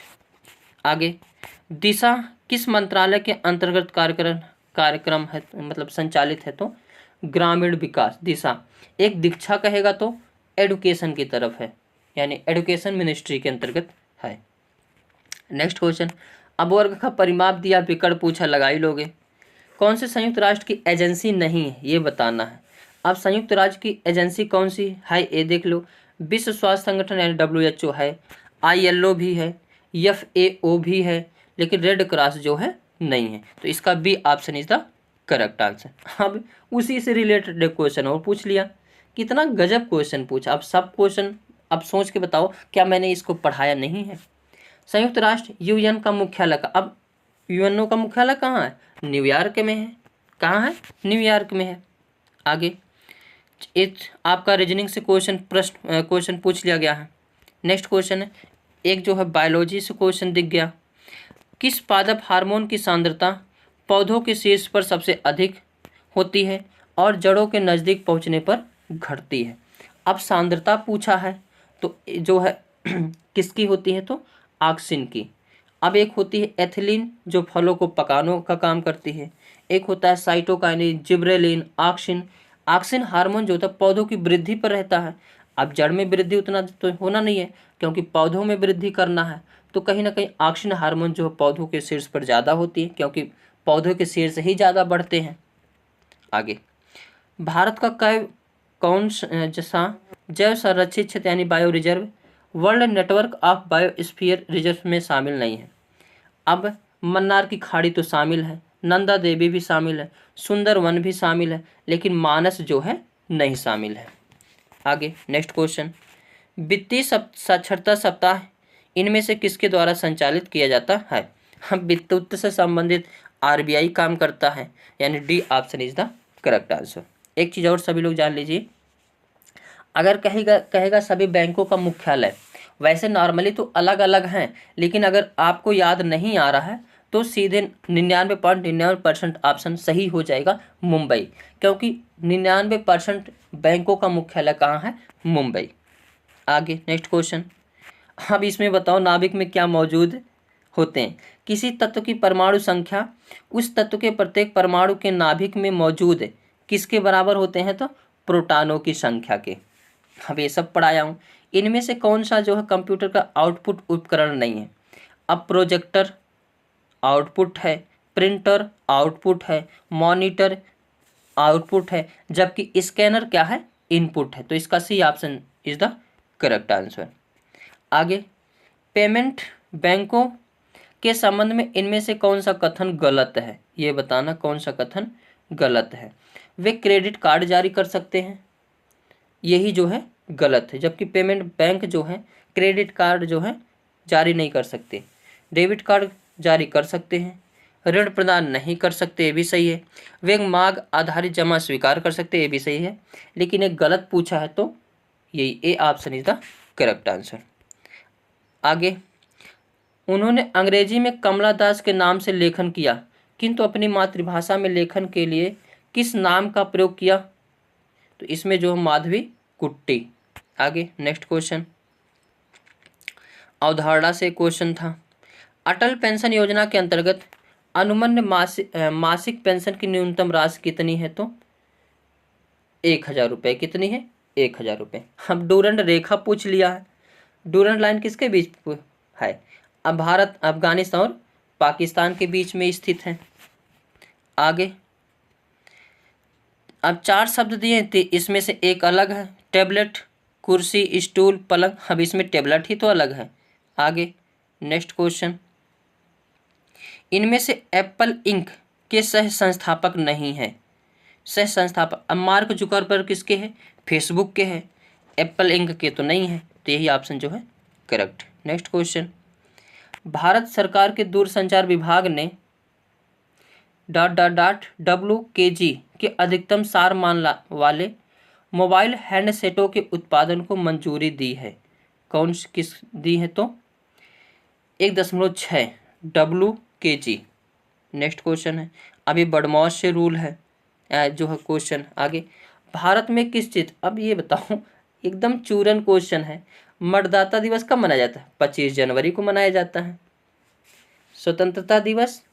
आगे, दिशा किस मंत्रालय के अंतर्गत कार्यक्रम है, मतलब संचालित है, तो ग्रामीण विकास। दिशा एक दीक्षा कहेगा तो एडुकेशन की तरफ है, यानी एडुकेशन मिनिस्ट्री के अंतर्गत है। नेक्स्ट क्वेश्चन, अब वर्ग का परिमाप दिया, विकल्प पूछा, लगाई लोगे। कौन से संयुक्त राष्ट्र की एजेंसी नहीं है, ये बताना है। अब संयुक्त राष्ट्र की एजेंसी कौन सी है, ये देख लो। विश्व स्वास्थ्य संगठन यानी WHO है, ILO भी है, FAO भी है, लेकिन रेड क्रॉस जो है नहीं है, तो इसका B option is the correct answer. अब उसी से रिलेटेड क्वेश्चन और पूछ लिया, कितना गजब क्वेश्चन पूछा। अब सब क्वेश्चन अब सोच के बताओ, क्या मैंने इसको पढ़ाया नहीं है। संयुक्त राष्ट्र UN का मुख्यालय का, अब UNO का मुख्यालय कहाँ है, न्यूयॉर्क में है। कहाँ है, न्यूयॉर्क में है। आगे एक आपका रीजनिंग से क्वेश्चन पूछ लिया गया है। नेक्स्ट क्वेश्चन है, एक जो है बायोलॉजी से क्वेश्चन दिख गया, किस पादप हार्मोन की सांद्रता पौधों के शीर्ष पर सबसे अधिक होती है और जड़ों के नज़दीक पहुंचने पर घटती है। अब सांद्रता पूछा है तो जो है किसकी होती है, तो ऑक्सिन की। अब एक होती है एथिलीन जो फलों को पकाने का काम करती है, एक होता है cytokinin, gibberellin, auxin. Auxin hormone जो होता है पौधों की वृद्धि पर रहता है। अब जड़ में वृद्धि उतना तो होना नहीं है, क्योंकि पौधों में वृद्धि करना है, तो कहीं ना कहीं ऑक्सिन हार्मोन जो है पौधों के शीर्ष पर ज़्यादा होती है, क्योंकि पौधों के शीर्ष ही ज़्यादा बढ़ते हैं। आगे, भारत का कौन सा जैव संरक्षित क्षेत्र यानी bio reserve world network of biosphere reserve में शामिल नहीं है। अब मन्नार की खाड़ी तो शामिल है, नंदा देवी भी शामिल है, सुंदरवन भी शामिल है, लेकिन मानस जो है नहीं शामिल है। आगे नेक्स्ट क्वेश्चन, वित्तीय साक्षरता सप्ताह इनमें से किसके द्वारा संचालित किया जाता है। हम वित्त से संबंधित RBI काम करता है, यानी D option is the correct answer. एक चीज़ और सभी लोग जान लीजिए, अगर कहेगा सभी बैंकों का मुख्यालय, वैसे नॉर्मली तो अलग अलग हैं, लेकिन अगर आपको याद नहीं आ रहा है तो सीधे 99.99% ऑप्शन सही हो जाएगा मुंबई, क्योंकि 99% बैंकों का मुख्यालय कहाँ है, मुंबई। आगे नेक्स्ट क्वेश्चन, अब इसमें बताओ नाभिक में क्या मौजूद होते हैं, किसी तत्व की परमाणु संख्या उस तत्व के प्रत्येक परमाणु के नाभिक में मौजूद किसके बराबर होते हैं? तो प्रोटॉनों की संख्या के। अब ये सब पढ़ाया हूँ। इनमें से कौन सा जो है कंप्यूटर का आउटपुट उपकरण नहीं है? अब प्रोजेक्टर आउटपुट है, प्रिंटर आउटपुट है, मॉनिटर आउटपुट है, जबकि स्कैनर क्या है? इनपुट है। तो इसका C option is the correct answer. आगे, पेमेंट बैंकों के संबंध में इनमें से कौन सा कथन गलत है? ये बताना कौन सा कथन गलत है। वे क्रेडिट कार्ड जारी कर सकते हैं, यही जो है गलत है, जबकि पेमेंट बैंक जो है क्रेडिट कार्ड जो है जारी नहीं कर सकते। डेबिट कार्ड जारी कर सकते हैं, ऋण प्रदान नहीं कर सकते, ये भी सही है। वे मांग आधारित जमा स्वीकार कर सकते, ये भी सही है। लेकिन एक गलत पूछा है, तो यही A option is the correct answer. आगे, उन्होंने अंग्रेजी में कमला दास के नाम से लेखन किया, किंतु अपनी मातृभाषा में लेखन के लिए किस नाम का प्रयोग किया? तो इसमें जो माधवी कुट्टी। आगे नेक्स्ट क्वेश्चन, अवधारणा से क्वेश्चन था। अटल पेंशन योजना के अंतर्गत अनुमन्य मासिक पेंशन की न्यूनतम राशि कितनी है? तो 1000 रुपये। कितनी है? 1000 रुपये। हम डूरंड रेखा पूछ लिया है। डूरंड लाइन किसके बीच है? अब भारत, अफगानिस्तान और पाकिस्तान के बीच में स्थित है। आगे, अब 4 शब्द दिए थे, इसमें से एक अलग है, टेबलेट, कुर्सी, स्टूल, पलंग। अब इसमें टेबलेट ही तो अलग है। आगे नेक्स्ट क्वेश्चन, इनमें से एप्पल इंक के सह संस्थापक नहीं है। सह संस्थापक, अब मार्क जुकरबर्ग किसके हैं? फेसबुक के हैं। एप्पल इंक के तो नहीं है, तो यही ऑप्शन जो है करेक्ट। नेक्स्ट क्वेश्चन, भारत सरकार के दूरसंचार विभाग ने ... WKG के अधिकतम सार मान वाले मोबाइल हैंडसेटों के उत्पादन को मंजूरी दी है। किस दी है? तो 1.6 WKG। नेक्स्ट क्वेश्चन है, अभी बड़मौज से रूल है जो है क्वेश्चन। आगे, भारत में किस चीज, अब ये बताओ, एकदम चूरन क्वेश्चन है। मतदाता दिवस कब मनाया जाता है? 25 जनवरी को मनाया जाता है। स्वतंत्रता दिवस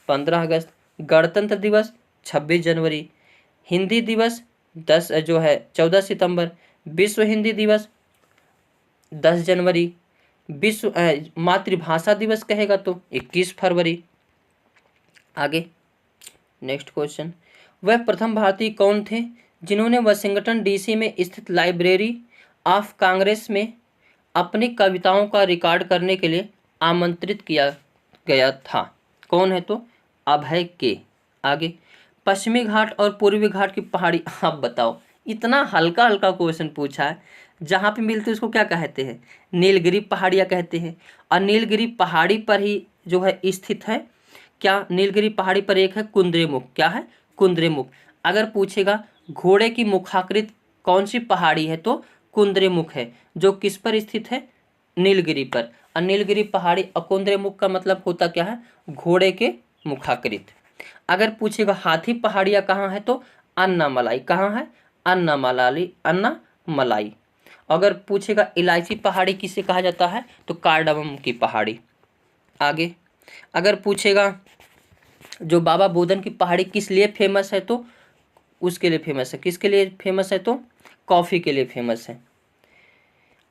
15 अगस्त, गणतंत्र दिवस 26 जनवरी, हिंदी दिवस 14 सितंबर, विश्व हिंदी दिवस 10 जनवरी, विश्व मातृभाषा दिवस कहेगा तो 21 फरवरी। आगे नेक्स्ट क्वेश्चन, वह प्रथम भारतीय कौन थे जिन्होंने वाशिंगटन डीसी में स्थित लाइब्रेरी ऑफ कांग्रेस में अपनी कविताओं का रिकॉर्ड करने के लिए आमंत्रित किया गया था? कौन है? तो अभय के। आगे, पश्चिमी घाट और पूर्वी घाट की पहाड़ी, आप बताओ, इतना हल्का हल्का क्वेश्चन पूछा है। जहाँ पे मिलते उसको क्या कहते हैं? नीलगिरी पहाड़ियाँ कहते हैं। और नीलगिरी पहाड़ी पर ही जो है स्थित है क्या? नीलगिरी पहाड़ी पर एक है कुंद्रेमुख। क्या है? कुंद्रेमुख। अगर पूछेगा घोड़े की मुखाकृत कौन सी पहाड़ी है, तो कुंद्रेमुख है, जो किस पर स्थित है? नीलगिरी पर। और नीलगिरी पहाड़ी और कुंद्रेमुख का मतलब होता क्या है? घोड़े के मुखाकृत। अगर पूछेगा हाथी पहाड़ियाँ कहाँ है, तो अन्नामलाई। कहाँ है? अन्नामलाई। अगर पूछेगा इलायची पहाड़ी किसे कहा जाता है, तो कार्डमम की पहाड़ी। आगे, अगर पूछेगा जो बाबा बोधन की पहाड़ी किस लिए फेमस है, तो उसके लिए फेमस है। किसके लिए फेमस है? तो कॉफ़ी के लिए फेमस है।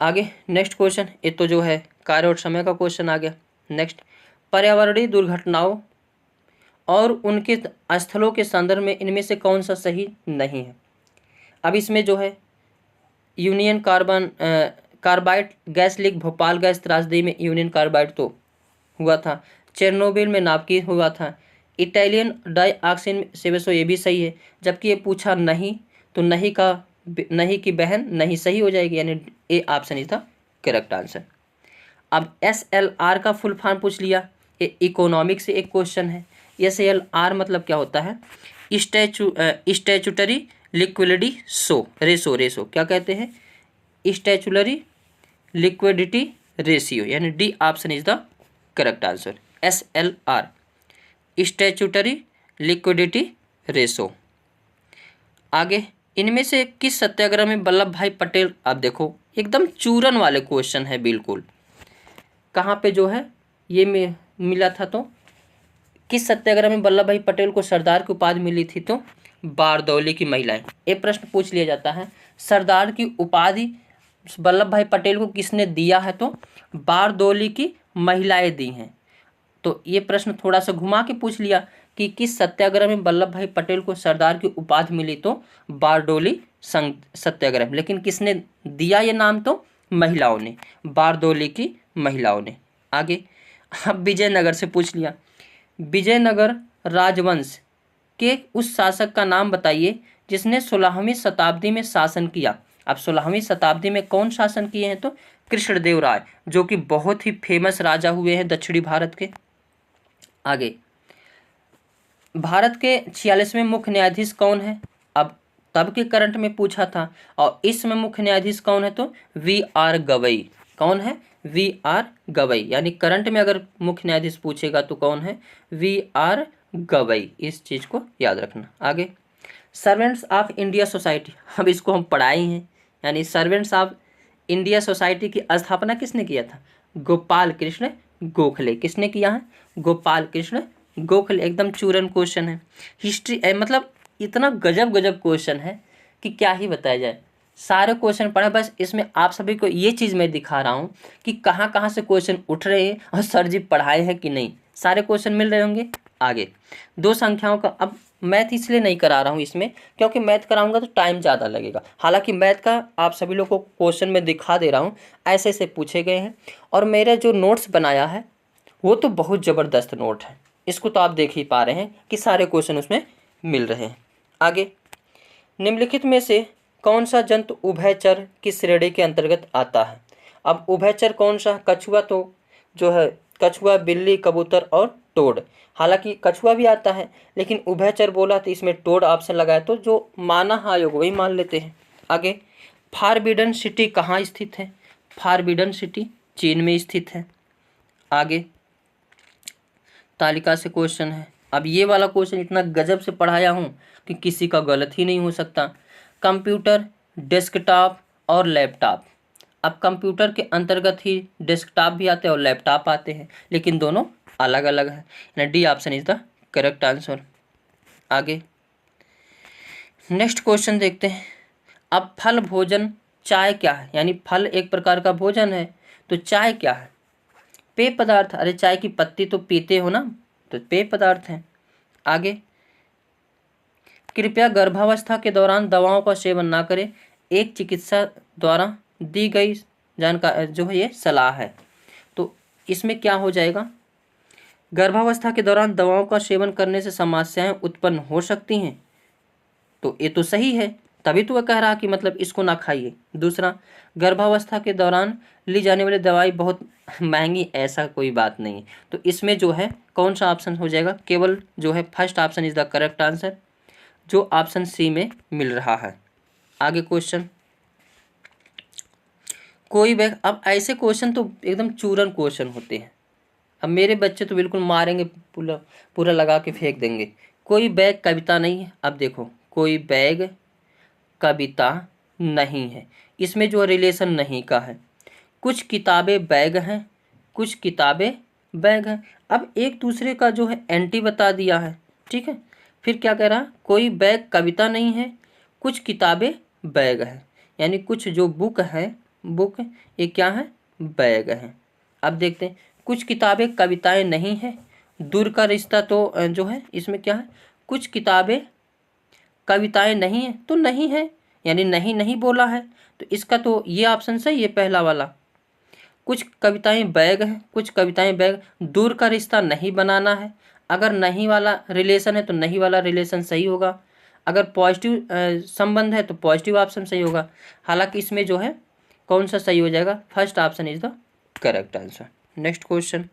आगे नेक्स्ट क्वेश्चन, ये तो जो है कार्य और समय का क्वेश्चन आ गया। नेक्स्ट, पर्यावरणीय दुर्घटनाओं और उनके स्थलों के संदर्भ में इनमें से कौन सा सही नहीं है? अब इसमें जो है union carbide gas leak, Bhopal gas त्रासदी में यूनियन कार्बाइड तो हुआ था, चेरनोबिल में नाभिकीय हुआ था, इटालियन डाइऑक्सिन सेवेसो, ये भी सही है। जबकि ये पूछा नहीं, तो नहीं की बहन नहीं सही हो जाएगी, यानी A option is the correct answer. अब SLR का फुल फॉर्म पूछ लिया, ये इकोनॉमिक से एक क्वेश्चन है। SLR मतलब क्या होता है? स्टैचुटरी लिक्विडिटी रेशो क्या कहते हैं? स्टैचुटरी लिक्विडिटी रेशियो, यानी D option is the correct answer. SLR statutory liquidity ratio. आगे, इनमें से किस सत्याग्रह में वल्लभ भाई पटेल, आप देखो एकदम चूरन वाले क्वेश्चन है बिल्कुल, कहाँ पे जो है ये मिला था? तो किस सत्याग्रह में वल्लभ भाई पटेल को सरदार की उपाधि मिली थी? तो बारदौली की महिलाएं। ये प्रश्न पूछ लिया जाता है, सरदार की उपाधि वल्लभ भाई पटेल को किसने दिया है? तो बारदौली की महिलाएं दी हैं। तो ये प्रश्न थोड़ा सा घुमा के पूछ लिया कि किस सत्याग्रह में वल्लभ भाई पटेल को सरदार की उपाधि मिली? तो बारडोली सत्याग्रह। लेकिन किसने दिया ये नाम? तो महिलाओं ने, बारदौली की महिलाओं ने। आगे अब विजयनगर से पूछ लिया, विजयनगर राजवंश के उस शासक का नाम बताइए जिसने 16वीं शताब्दी में शासन किया। अब 16वीं शताब्दी में कौन शासन किए हैं? तो कृष्णदेव राय, जो कि बहुत ही फेमस राजा हुए हैं दक्षिणी भारत के। आगे भारत के 46वें मुख्य न्यायाधीश कौन है? अब तब के करंट में पूछा था, और इस समय मुख्य न्यायाधीश कौन है? तो वी.आर. गवई। कौन है? वी.आर. गवई। यानी करंट में अगर मुख्य न्यायाधीश पूछेगा तो कौन है? वी.आर. गवई। इस चीज को याद रखना। आगे सर्वेंट्स ऑफ इंडिया सोसाइटी, अब इसको हम पढ़ाए हैं। यानी सर्वेंट्स ऑफ इंडिया सोसाइटी की स्थापना किसने किया था? गोपाल कृष्ण गोखले। किसने किया है? गोपाल कृष्ण गोखले। एकदम चूरन क्वेश्चन है। हिस्ट्री मतलब इतना गजब गजब क्वेश्चन है कि क्या ही बताया जाए। सारे क्वेश्चन पढ़े, बस इसमें आप सभी को ये चीज़ मैं दिखा रहा हूँ कि कहाँ कहाँ से क्वेश्चन उठ रहे हैं और सर जी पढ़ाए हैं कि नहीं। सारे क्वेश्चन मिल रहे होंगे। आगे दो संख्याओं का, अब मैथ इसलिए नहीं करा रहा हूँ इसमें क्योंकि मैथ कराऊंगा तो टाइम ज़्यादा लगेगा। हालांकि मैथ का आप सभी लोग को क्वेश्चन में दिखा दे रहा हूँ, ऐसे ऐसे पूछे गए हैं। और मेरे जो नोट्स बनाया है वो तो बहुत ज़बरदस्त नोट है। इसको तो आप देख ही पा रहे हैं कि सारे क्वेश्चन उसमें मिल रहे हैं। आगे निम्नलिखित में से कौन सा जंतु उभयचर की श्रेणी के अंतर्गत आता है? अब उभयचर कौन सा? कछुआ तो जो है, कछुआ, बिल्ली, कबूतर और टोड। हालांकि कछुआ भी आता है, लेकिन उभयचर बोला तो इसमें टोड ऑप्शन लगाए तो जो माना आयोग वही मान लेते हैं। आगे फारबिडन सिटी कहाँ स्थित है? फारबिडन सिटी चीन में स्थित है। आगे तालिका से क्वेश्चन है। अब ये वाला क्वेश्चन इतना गजब से पढ़ाया हूँ कि किसी का गलत ही नहीं हो सकता। कंप्यूटर, डेस्कटॉप और लैपटॉप। अब कंप्यूटर के अंतर्गत ही डेस्कटॉप भी आते हैं और लैपटॉप आते हैं, लेकिन दोनों अलग अलग है। यानी D option is the correct answer. आगे नेक्स्ट क्वेश्चन देखते हैं। अब फल, भोजन, चाय क्या है? यानी फल एक प्रकार का भोजन है, तो चाय क्या है? पेय पदार्थ। अरे चाय की पत्ती तो पीते हो ना, तो पेय पदार्थ है। आगे कृपया गर्भावस्था के दौरान दवाओं का सेवन ना करें, एक चिकित्सा द्वारा दी गई जानकारी जो है ये सलाह है। तो इसमें क्या हो जाएगा? गर्भावस्था के दौरान दवाओं का सेवन करने से समस्याएं उत्पन्न हो सकती हैं, तो ये तो सही है, तभी तो वह कह रहा कि मतलब इसको ना खाइए। दूसरा, गर्भावस्था के दौरान ली जाने वाली दवाई बहुत महंगी, ऐसा कोई बात नहीं है। तो इसमें जो है कौन सा ऑप्शन हो जाएगा? केवल जो है first option is the correct answer, जो ऑप्शन सी में मिल रहा है। आगे क्वेश्चन, कोई बैग। अब ऐसे क्वेश्चन तो एकदम चूरन क्वेश्चन होते हैं। अब मेरे बच्चे तो बिल्कुल मारेंगे, पूरा पूरा लगा के फेंक देंगे। कोई बैग कविता नहीं है। अब देखो, कोई बैग कविता नहीं है, इसमें जो रिलेशन नहीं का है। कुछ किताबें बैग हैं, कुछ किताबें बैग हैं। अब एक दूसरे का जो है एंटी बता दिया है, ठीक है। फिर क्या कह रहा? कोई बैग कविता नहीं है, कुछ किताबें बैग हैं। यानी कुछ जो बुक है, बुक ये क्या है? बैग है। अब देखते हैं, कुछ किताबें कविताएं नहीं हैं। दूर का रिश्ता तो जो है इसमें क्या है? कुछ किताबें कविताएं नहीं हैं, तो नहीं है, यानी नहीं नहीं बोला है, तो इसका तो ये ऑप्शन सही है, पहला वाला। कुछ कविताएं बैग हैं, कुछ कविताएं बैग। दूर का रिश्ता नहीं बनाना है। अगर नहीं वाला रिलेशन है तो नहीं वाला रिलेशन सही होगा। अगर पॉजिटिव संबंध है तो पॉजिटिव ऑप्शन सही होगा। हालांकि इसमें जो है कौन सा सही हो जाएगा? First option is the correct answer. Next question,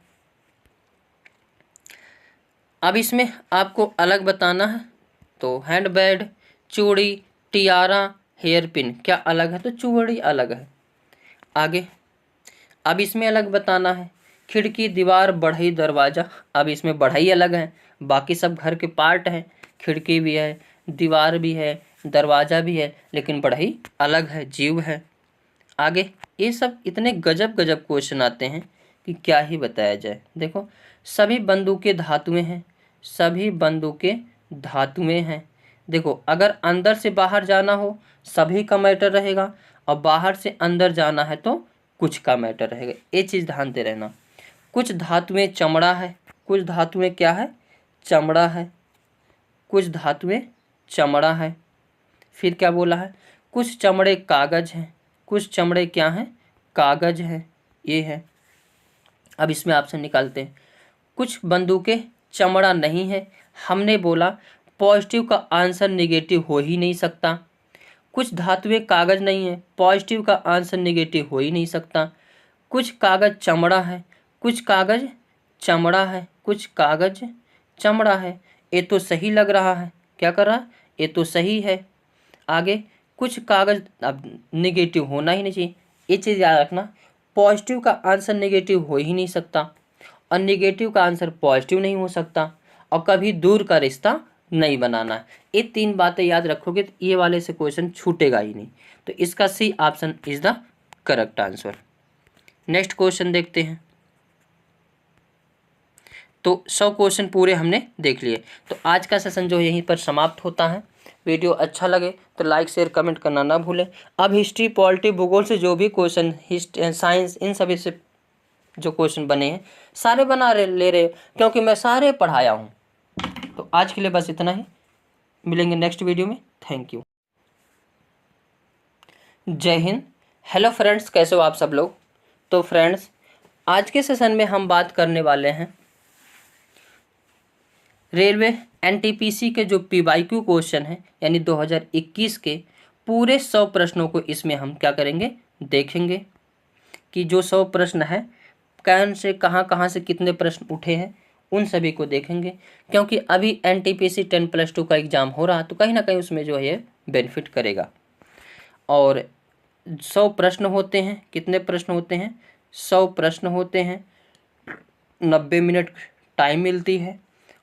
अब इसमें आपको अलग बताना है। तो हैंडबैग, चूड़ी, टियारा, हेयर पिन, क्या अलग है? तो चूड़ी अलग है। आगे अब इसमें अलग बताना है। खिड़की, दीवार, बढ़ई, दरवाज़ा। अब इसमें बढ़ई अलग है, बाकी सब घर के पार्ट हैं। खिड़की भी है, दीवार भी है, दरवाज़ा भी है, लेकिन बढ़ई अलग है, जीव है। आगे ये सब इतने गजब गजब क्वेश्चन आते हैं कि क्या ही बताया जाए। देखो, सभी बंदूकें धातुएं हैं, सभी बंदूकें धातुएं हैं। देखो, अगर अंदर से बाहर जाना हो सभी का मैटर रहेगा, और बाहर से अंदर जाना है तो कुछ का मैटर रहेगा। ये चीज़ ध्यान दे रहना। कुछ धातुएं चमड़ा है, कुछ धातुएं क्या है, चमड़ा है। कुछ धातुएं चमड़ा है। फिर क्या बोला है, कुछ चमड़े कागज हैं, कुछ चमड़े क्या हैं, कागज हैं। ये है। अब इसमें ऑप्शन निकालते हैं। कुछ बंदूकें चमड़ा नहीं है, हमने बोला पॉजिटिव का आंसर नेगेटिव हो ही नहीं सकता। कुछ धातुएं कागज नहीं है, पॉजिटिव का आंसर नेगेटिव हो ही नहीं सकता। कुछ कागज चमड़ा है, कुछ कागज चमड़ा है, कुछ कागज चमड़ा है। ये तो सही लग रहा है। क्या कर रहा है, ये तो सही है। आगे, कुछ कागज, अब नेगेटिव होना ही नहीं चाहिए, ये चीज़ याद रखना। पॉजिटिव का आंसर नेगेटिव हो ही नहीं सकता, और नेगेटिव का आंसर पॉजिटिव नहीं हो सकता, और कभी दूर का रिश्ता नहीं बनाना है। ये 3 बातें याद रखोगे तो ये वाले से क्वेश्चन छूटेगा ही नहीं। तो इसका C option is the correct answer. Next question देखते हैं। तो 100 क्वेश्चन पूरे हमने देख लिए। तो आज का सेशन जो यहीं पर समाप्त होता है। वीडियो अच्छा लगे तो लाइक शेयर कमेंट करना ना भूलें। अब हिस्ट्री, पॉलिटी, भूगोल से जो भी क्वेश्चन, साइंस, इन सभी से जो क्वेश्चन बने हैं सारे ले रहे, क्योंकि मैं सारे पढ़ाया हूँ। तो आज के लिए बस इतना ही। मिलेंगे नेक्स्ट वीडियो में। Thank you. जय हिंद। हेलो फ्रेंड्स, कैसे हो आप सब लोग। तो फ्रेंड्स, आज के सेशन में हम बात करने वाले हैं रेलवे एनटीपीसी के जो पीवाईक्यू क्वेश्चन हैं, यानी 2021 के पूरे 100 प्रश्नों को इसमें हम क्या करेंगे, देखेंगे कि जो 100 प्रश्न है कौन से कहाँ से कितने प्रश्न उठे हैं, उन सभी को देखेंगे। क्योंकि अभी एनटीपीसी 10+2 का एग्ज़ाम हो रहा, तो कहीं ना कहीं उसमें जो है ये बेनिफिट करेगा। और 100 प्रश्न होते हैं। कितने प्रश्न होते हैं, 100 प्रश्न होते हैं। 90 मिनट टाइम मिलती है,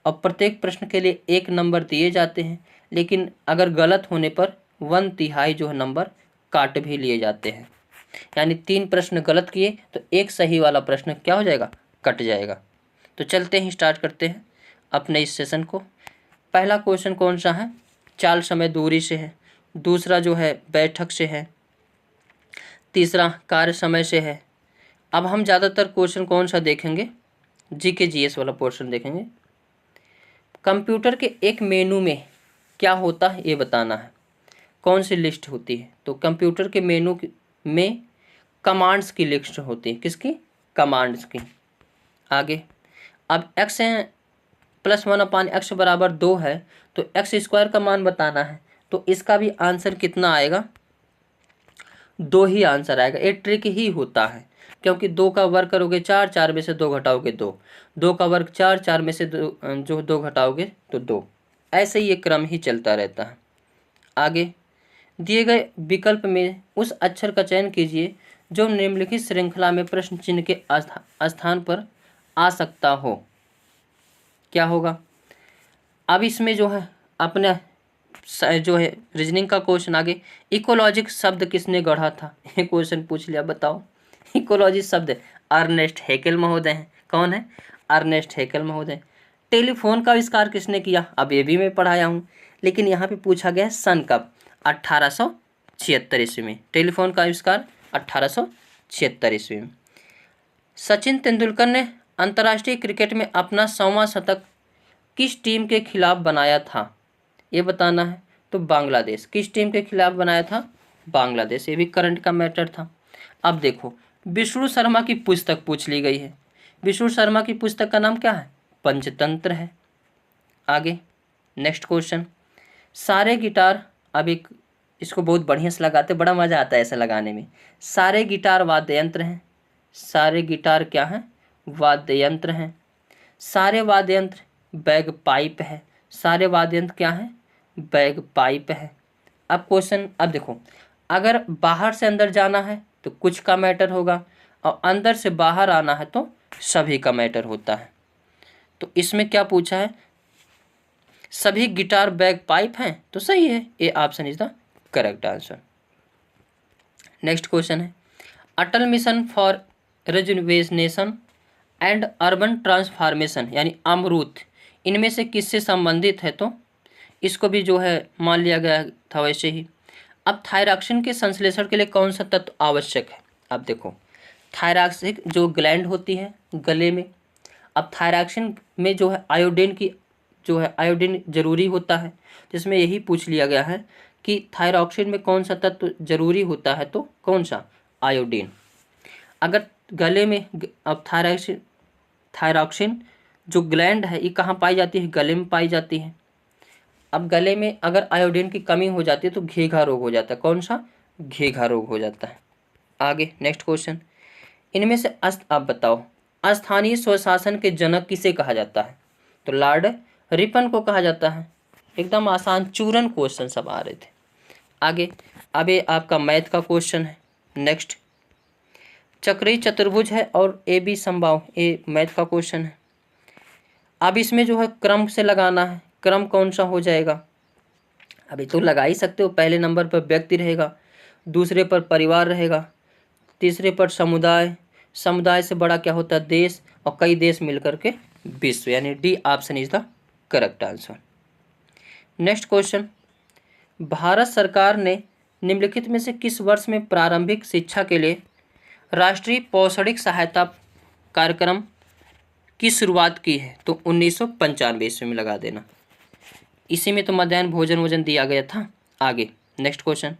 और प्रत्येक प्रश्न के लिए 1 नंबर दिए जाते हैं। लेकिन अगर गलत होने पर 1/3 जो है नंबर काट भी लिए जाते हैं। यानी 3 प्रश्न गलत किए तो 1 सही वाला प्रश्न क्या हो जाएगा, कट जाएगा। तो चलते हैं, स्टार्ट करते हैं अपने इस सेशन को। पहला क्वेश्चन कौन सा है, चाल समय दूरी से है। दूसरा जो है बैठक से है। तीसरा कार्य समय से है। अब हम ज़्यादातर क्वेश्चन कौन सा देखेंगे, जीके जीएस वाला पोर्शन देखेंगे। कंप्यूटर के एक मेनू में क्या होता है ये बताना है, कौन सी लिस्ट होती है। तो कंप्यूटर के मेनू में कमांड्स की लिस्ट होती है। किसकी, कमांड्स की। आगे, अब x +1/x बराबर 2 है, तो x² का मान बताना है। तो इसका भी आंसर कितना आएगा, 2 ही आंसर आएगा। ये ट्रिक ही होता है, क्योंकि 2 का वर्ग करोगे 4, 4 में से 2 घटाओगे 2, 2 का वर्ग 4, 4 में से जो 2 घटाओगे तो 2। ऐसे ही ये क्रम ही चलता रहता है। आगे, दिए गए विकल्प में उस अक्षर का चयन कीजिए जो निम्नलिखित श्रृंखला में प्रश्न चिन्ह के स्थान पर आ सकता हो। क्या होगा, अब इसमें जो है अपने जो है रीजनिंग का क्वेश्चन। आगे, इकोलॉजिक शब्द किसने गढ़ा था, ये क्वेश्चन पूछ लिया, बताओ। इकोलॉजी शब्द अर्नेस्ट हैकेल महोदय हैं। कौन है, अर्नेस्ट हैकेल महोदय। टेलीफोन का आविष्कार किसने किया, अब ये भी मैं पढ़ाया हूँ, लेकिन यहाँ पे पूछा गया सन कब, 1876 ईस्वी में। टेलीफोन का आविष्कार 1876 ईस्वी में। सचिन तेंदुलकर ने अंतर्राष्ट्रीय क्रिकेट में अपना 100वां शतक किस टीम के खिलाफ बनाया था, ये बताना है। तो बांग्लादेश। किस टीम के खिलाफ बनाया था, बांग्लादेश। ये भी करंट का मैटर था। अब देखो, विष्णु शर्मा की पुस्तक पूछ ली गई है। विष्णु शर्मा की पुस्तक का नाम क्या है, पंचतंत्र है। आगे, नेक्स्ट क्वेश्चन, सारे गिटार, अब एक इसको बहुत बढ़िया से लगाते, बड़ा मज़ा आता है ऐसा लगाने में। सारे गिटार वाद्य यंत्र हैं। सारे गिटार क्या हैं, वाद्य यंत्र हैं। सारे वाद्य यंत्र बैग पाइप है। सारे वाद्य यंत्र क्या हैं, बैग पाइप है। अब क्वेश्चन, अब देखो, अगर बाहर से अंदर जाना है तो कुछ का मैटर होगा, और अंदर से बाहर आना है तो सभी का मैटर होता है। तो इसमें क्या पूछा है, सभी गिटार बैग पाइप हैं, तो सही है, ये option is the correct answer. Next question है, Atal mission for rejuvenation and urban transformation यानी अमरूत, इनमें से किससे संबंधित है, तो इसको भी जो है मान लिया गया था वैसे ही। अब थायरॉक्सिन के संश्लेषण के लिए कौन सा तत्व आवश्यक है। अब देखो थायरॉक्सिन जो ग्लैंड होती है गले में, अब थायरॉक्सिन में जो है आयोडीन की जो है आयोडीन जरूरी होता है, जिसमें यही पूछ लिया गया है कि थायरॉक्सिन में कौन सा तत्व जरूरी होता है, तो कौन सा, आयोडीन। अगर गले में अब थायरॉक्सिन जो ग्लैंड है ये कहाँ पाई जाती है, गले में पाई जाती है। अब गले में अगर आयोडीन की कमी हो जाती है तो घेघा रोग हो जाता है, कौन सा, घेघा रोग हो जाता है। आगे नेक्स्ट क्वेश्चन, इनमें से आप बताओ स्थानीय स्वशासन के जनक किसे कहा जाता है, तो लॉर्ड रिपन को कहा जाता है। एकदम आसान चूरन क्वेश्चन सब आ रहे थे। आगे अब ये आपका मैथ का क्वेश्चन है। नेक्स्ट चक्रीय चतुर्भुज है और ए बी समबाहु, ये मैथ का क्वेश्चन है। अब इसमें जो है क्रम से लगाना है, क्रम कौन सा हो जाएगा। अभी तो लगा ही सकते हो, पहले नंबर पर व्यक्ति रहेगा, दूसरे पर परिवार रहेगा, तीसरे पर समुदाय, समुदाय से बड़ा क्या होता है देश, और कई देश मिलकर के विश्व, यानी D option is the correct answer. Next question, Bharat सरकार ने निम्नलिखित में से किस वर्ष में प्रारंभिक शिक्षा के लिए राष्ट्रीय पौषणिक सहायता कार्यक्रम की शुरुआत की है, तो 1995 ईस्वी में लगा देना। इसी में तो मध्याह्न भोजन दिया गया था। आगे नेक्स्ट क्वेश्चन,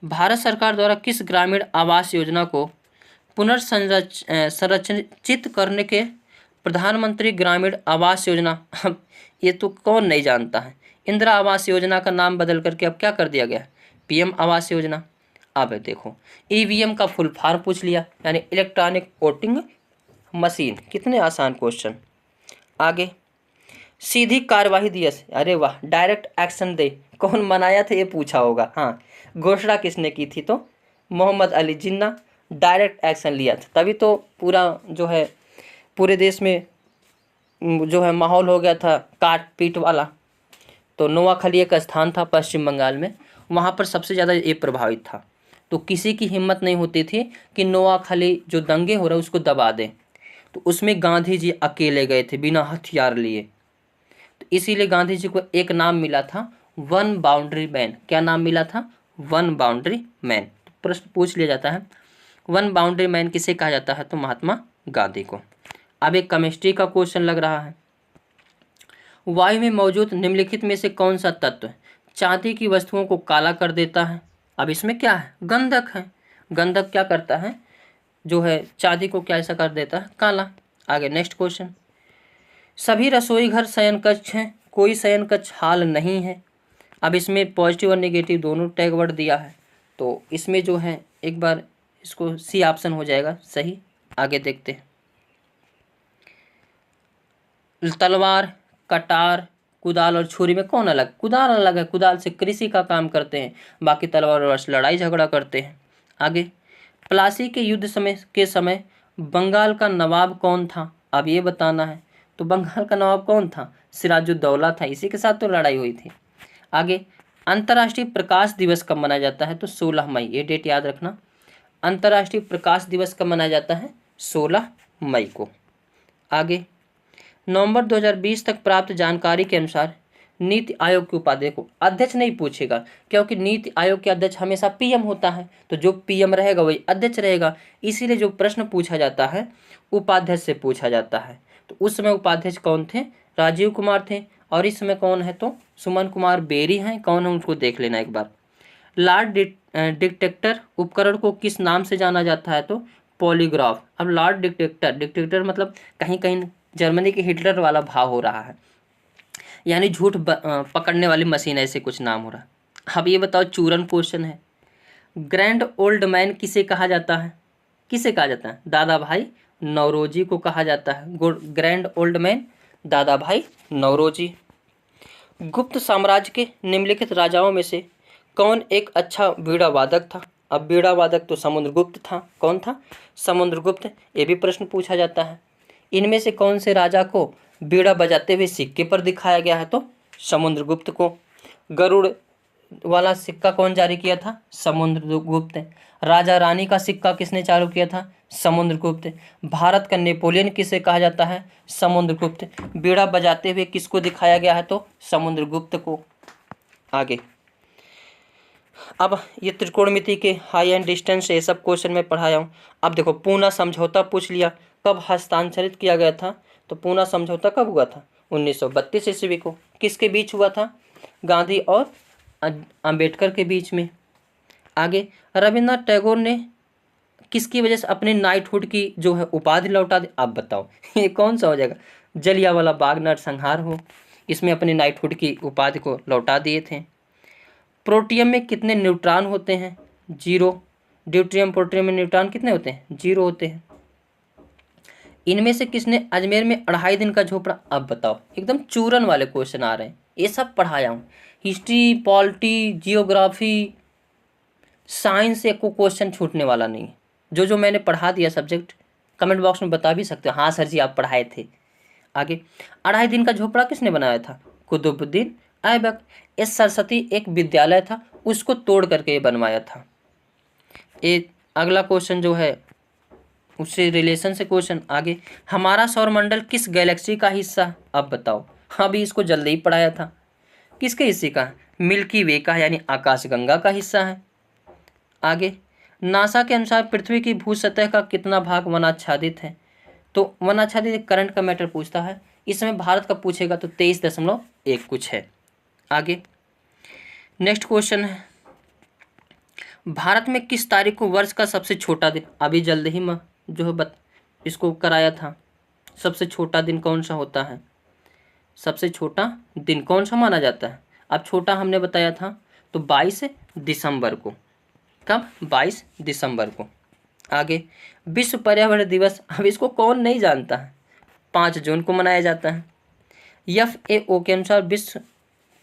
भारत सरकार द्वारा किस ग्रामीण आवास योजना को पुनर्संरचित करने के प्रधानमंत्री ग्रामीण आवास योजना, ये तो कौन नहीं जानता है, इंदिरा आवास योजना का नाम बदल करके अब क्या कर दिया गया, पीएम आवास योजना। अब देखो ईवीएम का फुल फॉर्म पूछ लिया, यानी इलेक्ट्रॉनिक वोटिंग मशीन, कितने आसान क्वेश्चन। आगे सीधी कार्यवाही दिवस, अरे वाह, डायरेक्ट एक्शन डे कौन मनाया था ये पूछा होगा। हाँ, घोषणा किसने की थी, तो मोहम्मद अली जिन्ना डायरेक्ट एक्शन लिया था, तभी तो पूरा जो है पूरे देश में जो है माहौल हो गया था काट पीट वाला। तो नोआखली एक स्थान था पश्चिम बंगाल में, वहाँ पर सबसे ज़्यादा ये प्रभावित था। तो किसी की हिम्मत नहीं होती थी कि नोआखली जो दंगे हो रहे उसको दबा दें, तो उसमें गांधी जी अकेले गए थे बिना हथियार लिए। तो इसीलिए गांधी जी को एक नाम मिला था वन बाउंड्री मैन। क्या नाम मिला था, वन बाउंड्री मैन। तो प्रश्न पूछ लिया जाता है वन बाउंड्री मैन किसे कहा जाता है, तो महात्मा गांधी को। अब एक केमिस्ट्री का क्वेश्चन लग रहा है, वायु में मौजूद निम्नलिखित में से कौन सा तत्व चांदी की वस्तुओं को काला कर देता है। अब इसमें क्या है, गंधक है। गंधक क्या करता है, जो है चांदी को क्या ऐसा कर देता है, काला। आगे नेक्स्ट क्वेश्चन, सभी रसोई घर शयन कक्ष हैं, कोई शयन कक्ष हाल नहीं है। अब इसमें पॉजिटिव और नेगेटिव दोनों टैग वर्ड दिया है, तो इसमें जो है एक बार इसको सी ऑप्शन हो जाएगा सही। आगे देखते हैं, तलवार, कटार, कुदाल और छुरी में कौन अलग, कुदाल अलग है, कुदाल से कृषि का काम करते हैं, बाकी तलवार से लड़ाई झगड़ा करते हैं। आगे प्लासी के युद्ध के समय बंगाल का नवाब कौन था, अब ये बताना है। तो बंगाल का नवाब कौन था, सिराजुद्दौला था, इसी के साथ तो लड़ाई हुई थी। आगे अंतर्राष्ट्रीय प्रकाश दिवस कब मनाया जाता है, तो 16 मई, ये डेट याद रखना। अंतर्राष्ट्रीय प्रकाश दिवस कब मनाया जाता है, 16 मई को। आगे नवंबर 2020 तक प्राप्त जानकारी के अनुसार नीति आयोग के उपाध्यक्ष को, अध्यक्ष नहीं पूछेगा क्योंकि नीति आयोग के अध्यक्ष हमेशा पीएम होता है, तो जो पीएम रहेगा वही अध्यक्ष रहेगा, इसीलिए जो प्रश्न पूछा जाता है उपाध्यक्ष से पूछा जाता है। तो उस समय उपाध्यक्ष कौन थे, राजीव कुमार थे, और इस समय कौन है, तो सुमन कुमार बेरी हैं। कौन है उनको देख लेना एक बार। लार्ड डिटेक्टर उपकरण को किस नाम से जाना जाता है, तो पॉलीग्राफ। अब लार्ड डिटेक्टर मतलब कहीं कहीं जर्मनी के हिटलर वाला भाव हो रहा है, यानी झूठ पकड़ने वाली मशीन, ऐसे कुछ नाम हो रहा है। अब ये बताओ चूरन क्वेश्चन है, ग्रैंड ओल्ड मैन किसे कहा जाता है, किसे कहा जाता है, दादा भाई नौरोजी को कहा जाता है। ग्रैंड ओल्ड मैन दादा भाई नौरोजी। गुप्त साम्राज्य के निम्नलिखित राजाओं में से कौन एक अच्छा बीड़ा वादक था। अब बीड़ा वादक तो समुद्रगुप्त था, कौन था, समुद्रगुप्त। ये भी प्रश्न पूछा जाता है। इनमें से कौन से राजा को बीड़ा बजाते हुए सिक्के पर दिखाया गया है, तो समुद्रगुप्त को। गरुड़ वाला सिक्का कौन जारी किया था? समुद्रगुप्त। राजा रानी का सिक्का किसने चालू किया था? समुद्रगुप्त। भारत का नेपोलियन किसे कहा जाता है? समुद्रगुप्त। बीड़ा बजाते हुए किसको दिखाया गया है? तो समुद्रगुप्त को। आगे अब ये त्रिकोणमिति के हाई एंड डिस्टेंस ये सब क्वेश्चन में पढ़ाया हूँ। अब देखो पूना समझौता पूछ लिया, कब हस्ताक्षरित किया गया था? तो पूना समझौता कब हुआ था? 1932 ईस्वी को। किसके बीच हुआ था? गांधी और अंबेडकर के बीच में। आगे रविन्द्रनाथ टैगोर ने किसकी वजह से अपने नाइटहुड की जो है उपाधि लौटा दी? आप बताओ ये कौन सा हो जाएगा? जलियांवाला बाग नरसंहार हो, इसमें अपने नाइटहुड की उपाधि को लौटा दिए थे। प्रोटियम में कितने न्यूट्रॉन होते हैं? 0। ड्यूट्रियम प्रोटियम में न्यूट्रॉन कितने होते हैं? 0 होते हैं। इनमें से किसने अजमेर में 2.5 दिन का झोपड़ा? अब बताओ, एकदम चूरन वाले क्वेश्चन आ रहे हैं, ये सब पढ़ाया हूँ। हिस्ट्री, पॉलिटी, जियोग्राफी, साइंस से कोई क्वेश्चन छूटने वाला नहीं है। जो जो मैंने पढ़ा दिया सब्जेक्ट कमेंट बॉक्स में बता भी सकते हो, हाँ सर जी आप पढ़ाए थे। आगे 2.5 दिन का झोपड़ा किसने बनाया था? कुतुबुद्दीन ऐबक। इस सरस्वती एक विद्यालय था, उसको तोड़ करके ये बनवाया था। ये अगला क्वेश्चन जो है उससे रिलेशन से क्वेश्चन। आगे हमारा सौरमंडल किस गैलेक्सी का हिस्सा? अब बताओ, अभी इसको जल्दी ही पढ़ाया था। किसके हिस्से का है? मिल्की वे का, यानी आकाशगंगा का हिस्सा है। आगे नासा के अनुसार पृथ्वी की भू सतह का कितना भाग वनाच्छादित है? तो वनाच्छादित करंट का मैटर पूछता है, इसमें भारत का पूछेगा तो 23.1 कुछ है। आगे नेक्स्ट क्वेश्चन है, भारत में किस तारीख को वर्ष का सबसे छोटा दिन? अभी जल्द ही जो है इसको कराया था। सबसे छोटा दिन कौन सा होता है? सबसे छोटा दिन कौन सा माना जाता है? अब छोटा हमने बताया था तो 22 दिसंबर को। कब? 22 दिसंबर को। आगे विश्व पर्यावरण दिवस, अब इसको कौन नहीं जानता है? 5 जून को मनाया जाता है। FAO के अनुसार विश्व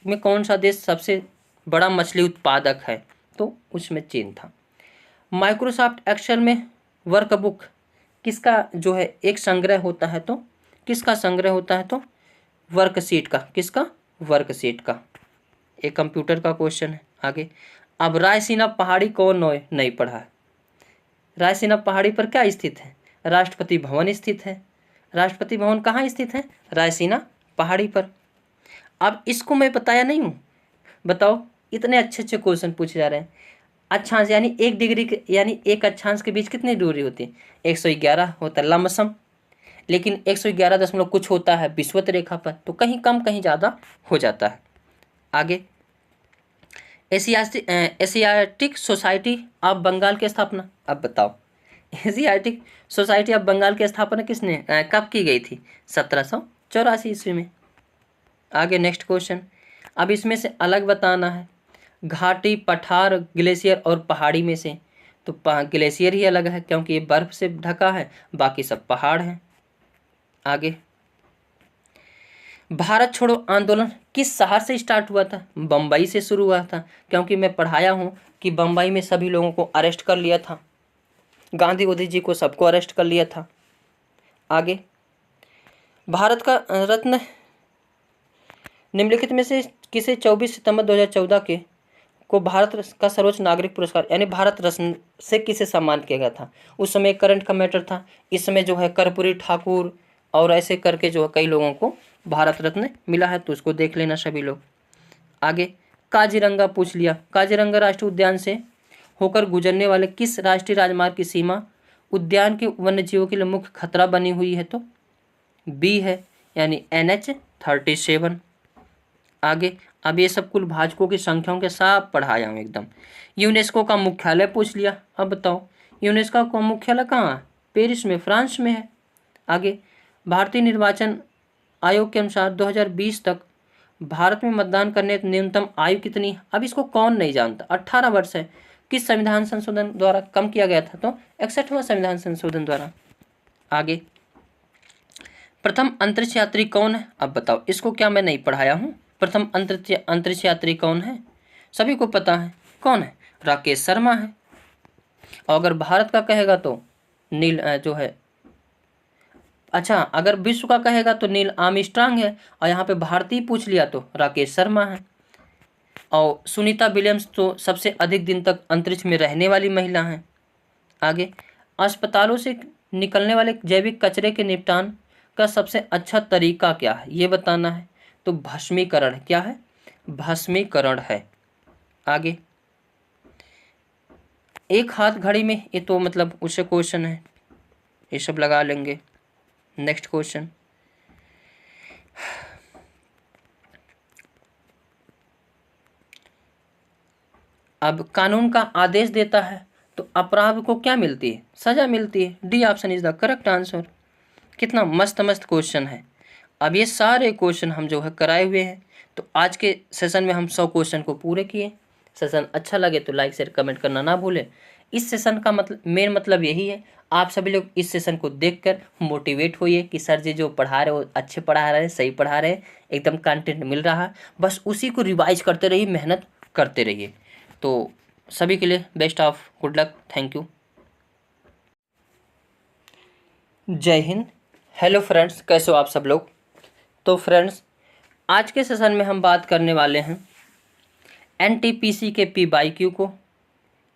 में कौन सा देश सबसे बड़ा मछली उत्पादक है? तो उसमें चीन था। माइक्रोसॉफ्ट एक्सेल में वर्कबुक किसका जो है एक संग्रह होता है? तो किसका संग्रह होता है? तो वर्कशीट का। किसका? वर्कशीट का। एक कंप्यूटर का क्वेश्चन है। आगे अब रायसीना पहाड़ी कौन नहीं पढ़ा है? रायसीना पहाड़ी पर क्या स्थित है? राष्ट्रपति भवन स्थित है। राष्ट्रपति भवन कहाँ स्थित है? रायसीना पहाड़ी पर। अब इसको मैं बताया नहीं हूँ, बताओ, इतने अच्छे अच्छे क्वेश्चन पूछे जा रहे हैं। अक्षांश यानी 1 डिग्री के यानी एक अक्षांश के बीच कितनी दूरी होती है? 111 होता है लमसम, लेकिन 111 दशमलव कुछ होता है विषुवत रेखा पर, तो कहीं कम कहीं ज़्यादा हो जाता है। आगे एशियाटिक सोसाइटी ऑफ बंगाल की स्थापना, अब बताओ एशियाटिक सोसाइटी ऑफ बंगाल की स्थापना किसने कब की गई थी? 1784 ईस्वी में। आगे नेक्स्ट क्वेश्चन, अब इसमें से अलग बताना है। घाटी, पठार, ग्लेशियर और पहाड़ी में से तो ग्लेशियर ही अलग है क्योंकि ये बर्फ से ढका है, बाकी सब पहाड़ हैं। आगे भारत छोड़ो आंदोलन किस शहर से स्टार्ट हुआ था? बम्बई से शुरू हुआ था, क्योंकि मैं पढ़ाया हूँ कि बम्बई में सभी लोगों को अरेस्ट कर लिया था, गांधी जी को सबको अरेस्ट कर लिया था। आगे भारत का रत्न निम्नलिखित में से किसे 24 सितंबर 2014 के को भारत का सर्वोच्च नागरिक पुरस्कार यानी भारत रत्न से किसे सम्मान किया गया था? उस समय करंट का मैटर था, इस समय जो है कर्पूरी ठाकुर और ऐसे करके जो है कई लोगों को भारत रत्न मिला है, तो उसको देख लेना सभी लोग। आगे काजीरंगा पूछ लिया, काजीरंगा राष्ट्रीय उद्यान से होकर गुजरने वाले किस राष्ट्रीय राजमार्ग की सीमा उद्यान के वन्यजीवों के लिए मुख्य खतरा बनी हुई है? तो B है, यानी NH-37। आगे अब ये सब कुल भाजकों की संख्याओं के साथ पढ़ाया हूँ एकदम। यूनेस्को का मुख्यालय पूछ लिया, अब बताओ यूनेस्को का मुख्यालय कहाँ है? पेरिस में, फ्रांस में है। आगे भारतीय निर्वाचन आयोग के अनुसार 2020 तक भारत में मतदान करने न्यूनतम आयु कितनी? अब इसको कौन नहीं जानता, 18 वर्ष है। किस संविधान संशोधन द्वारा कम किया गया था? तो 61वां संविधान संशोधन द्वारा। आगे प्रथम अंतरिक्ष यात्री कौन है? अब बताओ, इसको क्या मैं नहीं पढ़ाया हूँ? प्रथम अंतरिक्ष यात्री कौन है? सभी को पता है, कौन है? राकेश शर्मा है। और अगर भारत का कहेगा तो नील जो है, अच्छा अगर विश्व का कहेगा तो नील आर्मस्ट्रांग है, और यहाँ पे भारतीय पूछ लिया तो राकेश शर्मा है। और सुनीता विलियम्स तो सबसे अधिक दिन तक अंतरिक्ष में रहने वाली महिला हैं। आगे, अस्पतालों से निकलने वाले जैविक कचरे के निपटान का सबसे अच्छा तरीका क्या है, ये बताना है। तो भस्मीकरण, क्या है, भस्मीकरण है। आगे, एक हाथ घड़ी में, ये तो मतलब उससे क्वेश्चन है, ये सब लगा लेंगे। नेक्स्ट क्वेश्चन, अब कानून का आदेश देता है तो अपराध को क्या मिलती है, सजा मिलती है। D option is the correct answer. कितना मस्त मस्त क्वेश्चन है। अब ये सारे क्वेश्चन हम जो है कराए हुए हैं। तो आज के सेशन में हम 100 क्वेश्चन को पूरे किए। सेशन अच्छा लगे तो लाइक शेयर कमेंट करना ना भूलें। इस सेशन का मतलब, मेन मतलब यही है, आप सभी लोग इस सेशन को देखकर मोटिवेट होइए कि सर जी जो पढ़ा रहे हो अच्छे पढ़ा रहे हैं, सही पढ़ा रहे हैं, एकदम कंटेंट मिल रहा है, बस उसी को रिवाइज करते रहिए, मेहनत करते रहिए। तो सभी के लिए best of good luck. Thank you. जय हिंद। हेलो फ्रेंड्स, कैसे हो आप सब लोग। तो फ्रेंड्स, आज के सेशन में हम बात करने वाले हैं एनटीपीसी के पीवाईक्यू को।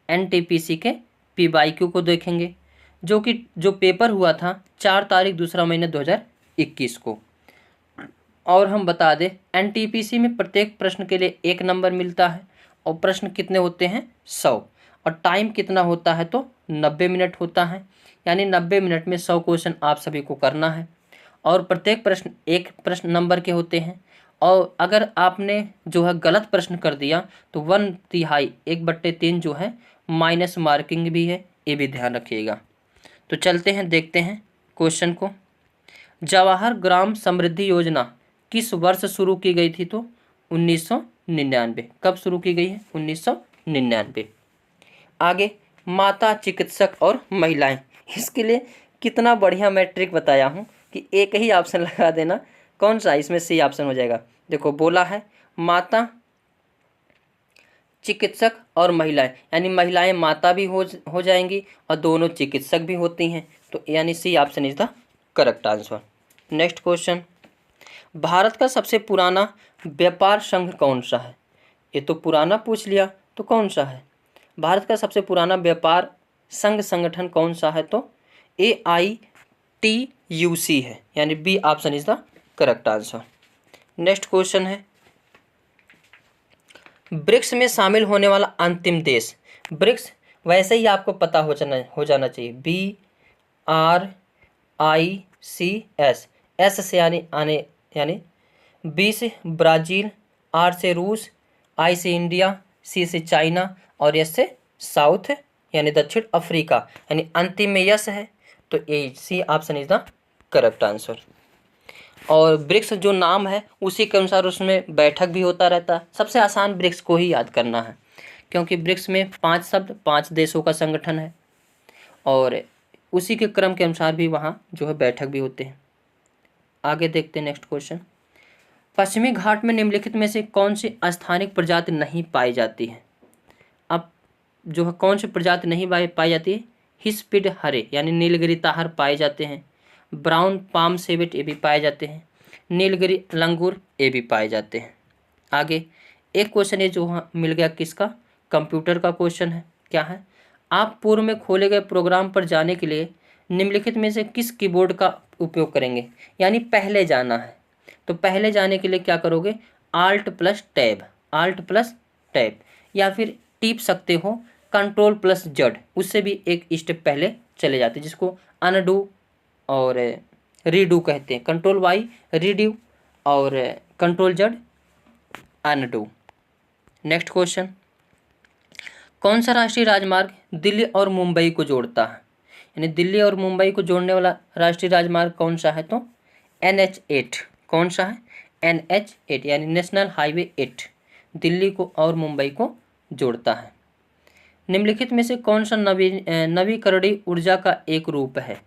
एनटीपीसी के पीवाईक्यू को देखेंगे, जो पेपर हुआ था 4 तारीख दूसरा महीना 2021 को। और हम बता दें, एनटीपीसी में प्रत्येक प्रश्न के लिए 1 नंबर मिलता है और प्रश्न कितने होते हैं, 100, और टाइम कितना होता है, तो 90 मिनट होता है। यानी 90 मिनट में 100 क्वेश्चन आप सभी को करना है और प्रत्येक प्रश्न 1 प्रश्न नंबर के होते हैं। और अगर आपने जो है गलत प्रश्न कर दिया तो 1/3 1/3 जो है माइनस मार्किंग भी है, ये भी ध्यान रखिएगा। तो चलते हैं, देखते हैं क्वेश्चन को। जवाहर ग्राम समृद्धि योजना किस वर्ष शुरू की गई थी, तो 1999। कब शुरू की गई है, 1999। आगे, माता, चिकित्सक और महिलाएं, इसके लिए कितना बढ़िया मैं ट्रिक बताया हूँ कि एक ही ऑप्शन लगा देना, कौन सा इसमें सी ऑप्शन हो जाएगा। देखो बोला है माता, चिकित्सक और महिलाएं, यानी महिलाएं माता भी हो जाएंगी और दोनों चिकित्सक भी होती हैं, तो यानी C option is the correct answer. Next question, Bharat का सबसे पुराना व्यापार संघ कौन सा है। ये तो पुराना पूछ लिया, तो कौन सा है। भारत का सबसे पुराना व्यापार संघ संगठन कौन सा है, तो AITUC है, यानी B option is the correct answer. Next question है, ब्रिक्स में शामिल होने वाला अंतिम देश। ब्रिक्स वैसे ही आपको पता हो जाना चाहिए, BRICS। एस से यानी बी से ब्राज़ील, आर से रूस, आई से इंडिया, सी से चाइना और एस से साउथ यानी दक्षिण अफ्रीका, यानी अंतिम में यस है, तो A C option is the correct answer. और ब्रिक्स जो नाम है उसी के अनुसार उसमें बैठक भी होता रहता है। सबसे आसान ब्रिक्स को ही याद करना है, क्योंकि ब्रिक्स में 5 शब्द 5 देशों का संगठन है और उसी के क्रम के अनुसार भी वहाँ जो है बैठक भी होते हैं। आगे देखते हैं नेक्स्ट क्वेश्चन, पश्चिमी घाट में निम्नलिखित में से कौन सी स्थानिक प्रजाति नहीं पाई जाती है। अब जो है कौन सी प्रजाति नहीं पाई जाती है, हिस्पिड हरे यानी नीलगिरी ताहर पाए जाते हैं, ब्राउन पाम सेवेट ये भी पाए जाते हैं, नीलगिरी लंगूर ये भी पाए जाते हैं। आगे एक क्वेश्चन है जो मिल गया किसका, कंप्यूटर का क्वेश्चन है। क्या है, आप पूर्व में खोले गए प्रोग्राम पर जाने के लिए निम्नलिखित में से किस कीबोर्ड का उपयोग करेंगे, यानी पहले जाना है। तो पहले जाने के लिए क्या करोगे, Alt + टैब, या फिर टिप सकते हो Ctrl+Z, उससे भी एक स्टेप पहले चले जाते हैं, जिसको अनडू और रीडू कहते हैं। Ctrl+Y रीडू और Ctrl+Z अनडू। नेक्स्ट क्वेश्चन, कौन सा राष्ट्रीय राजमार्ग दिल्ली और मुंबई को जोड़ता है, यानी दिल्ली और मुंबई को जोड़ने वाला राष्ट्रीय राजमार्ग कौन सा है, तो NH8। कौन सा है, NH8 यानी नेशनल हाईवे 8 दिल्ली को और मुंबई को जोड़ता है। निम्नलिखित में से कौन सा नवीकरणीय ऊर्जा का एक रूप है,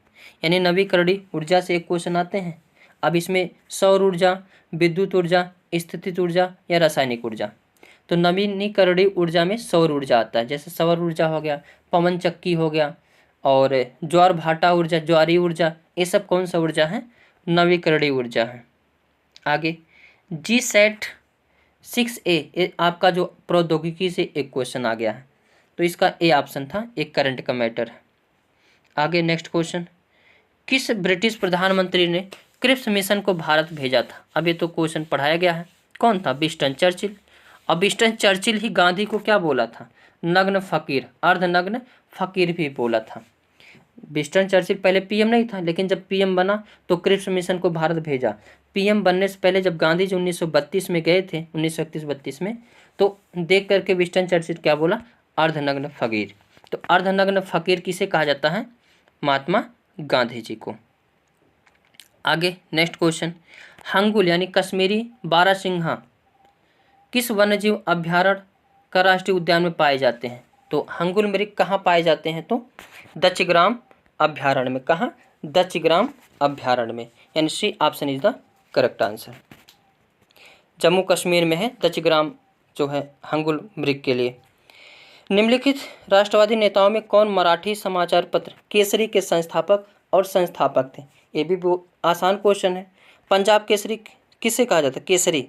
यानी नवीकरणीय ऊर्जा से एक क्वेश्चन आते हैं। अब इसमें सौर ऊर्जा, विद्युत ऊर्जा, स्थितिज ऊर्जा या रासायनिक ऊर्जा। तो नवीकरणीय ऊर्जा में सौर ऊर्जा आता है, जैसे सौर ऊर्जा हो गया, पवन चक्की हो गया और ज्वार भाटा ऊर्जा, ज्वारीय ऊर्जा, ये सब कौन सा ऊर्जा है, नवीकरणीय ऊर्जा है। आगे, GSAT 6A आपका जो प्रौद्योगिकी से एक क्वेश्चन आ गया है, तो इसका ए ऑप्शन था, एक करंट का मैटर है। आगे नेक्स्ट क्वेश्चन, किस ब्रिटिश प्रधानमंत्री ने क्रिप्स मिशन को भारत भेजा था? अब ये तो क्वेश्चन पढ़ाया गया है, कौन था? Winston Churchill. अब विंस्टन चर्चिल ही गांधी को क्या बोला था? नग्न फकीर, अर्धनग्न फकीर भी बोला था। विंस्टन चर्चिल पहले पीएम नहीं था, लेकिन जब पीएम बना तो क्रिप्स मिशन को भारत भेजा। पीएम बनने से पहले जब गांधी जी 1932 में गए थे, 1931-32 में, तो देख करके विंस्टन चर्चिल क्या बोला? अर्धनग्न फकीर। तो अर्धनग्न फकीर किसे कहा जाता है? महात्मा गांधी जी को। आगे नेक्स्ट क्वेश्चन, हंगुल यानी कश्मीरी बारहसिंघा किस वन्यजीव अभ्यारण्य का राष्ट्रीय उद्यान में पाए जाते हैं? तो हंगुल मृग कहाँ पाए जाते हैं? तो दक्षग्राम अभ्यारण्य में। कहाँ? दक्षग्राम अभ्यारण्य में, यानी C option is the correct answer. Jammu Kashmir में है दक्षग्राम जो है हंगुल मृग के लिए। निम्नलिखित राष्ट्रवादी नेताओं में कौन मराठी समाचार पत्र केसरी के संस्थापक और संस्थापक थे? ये भी आसान क्वेश्चन है। पंजाब केसरी किसे कहा जाता है? केसरी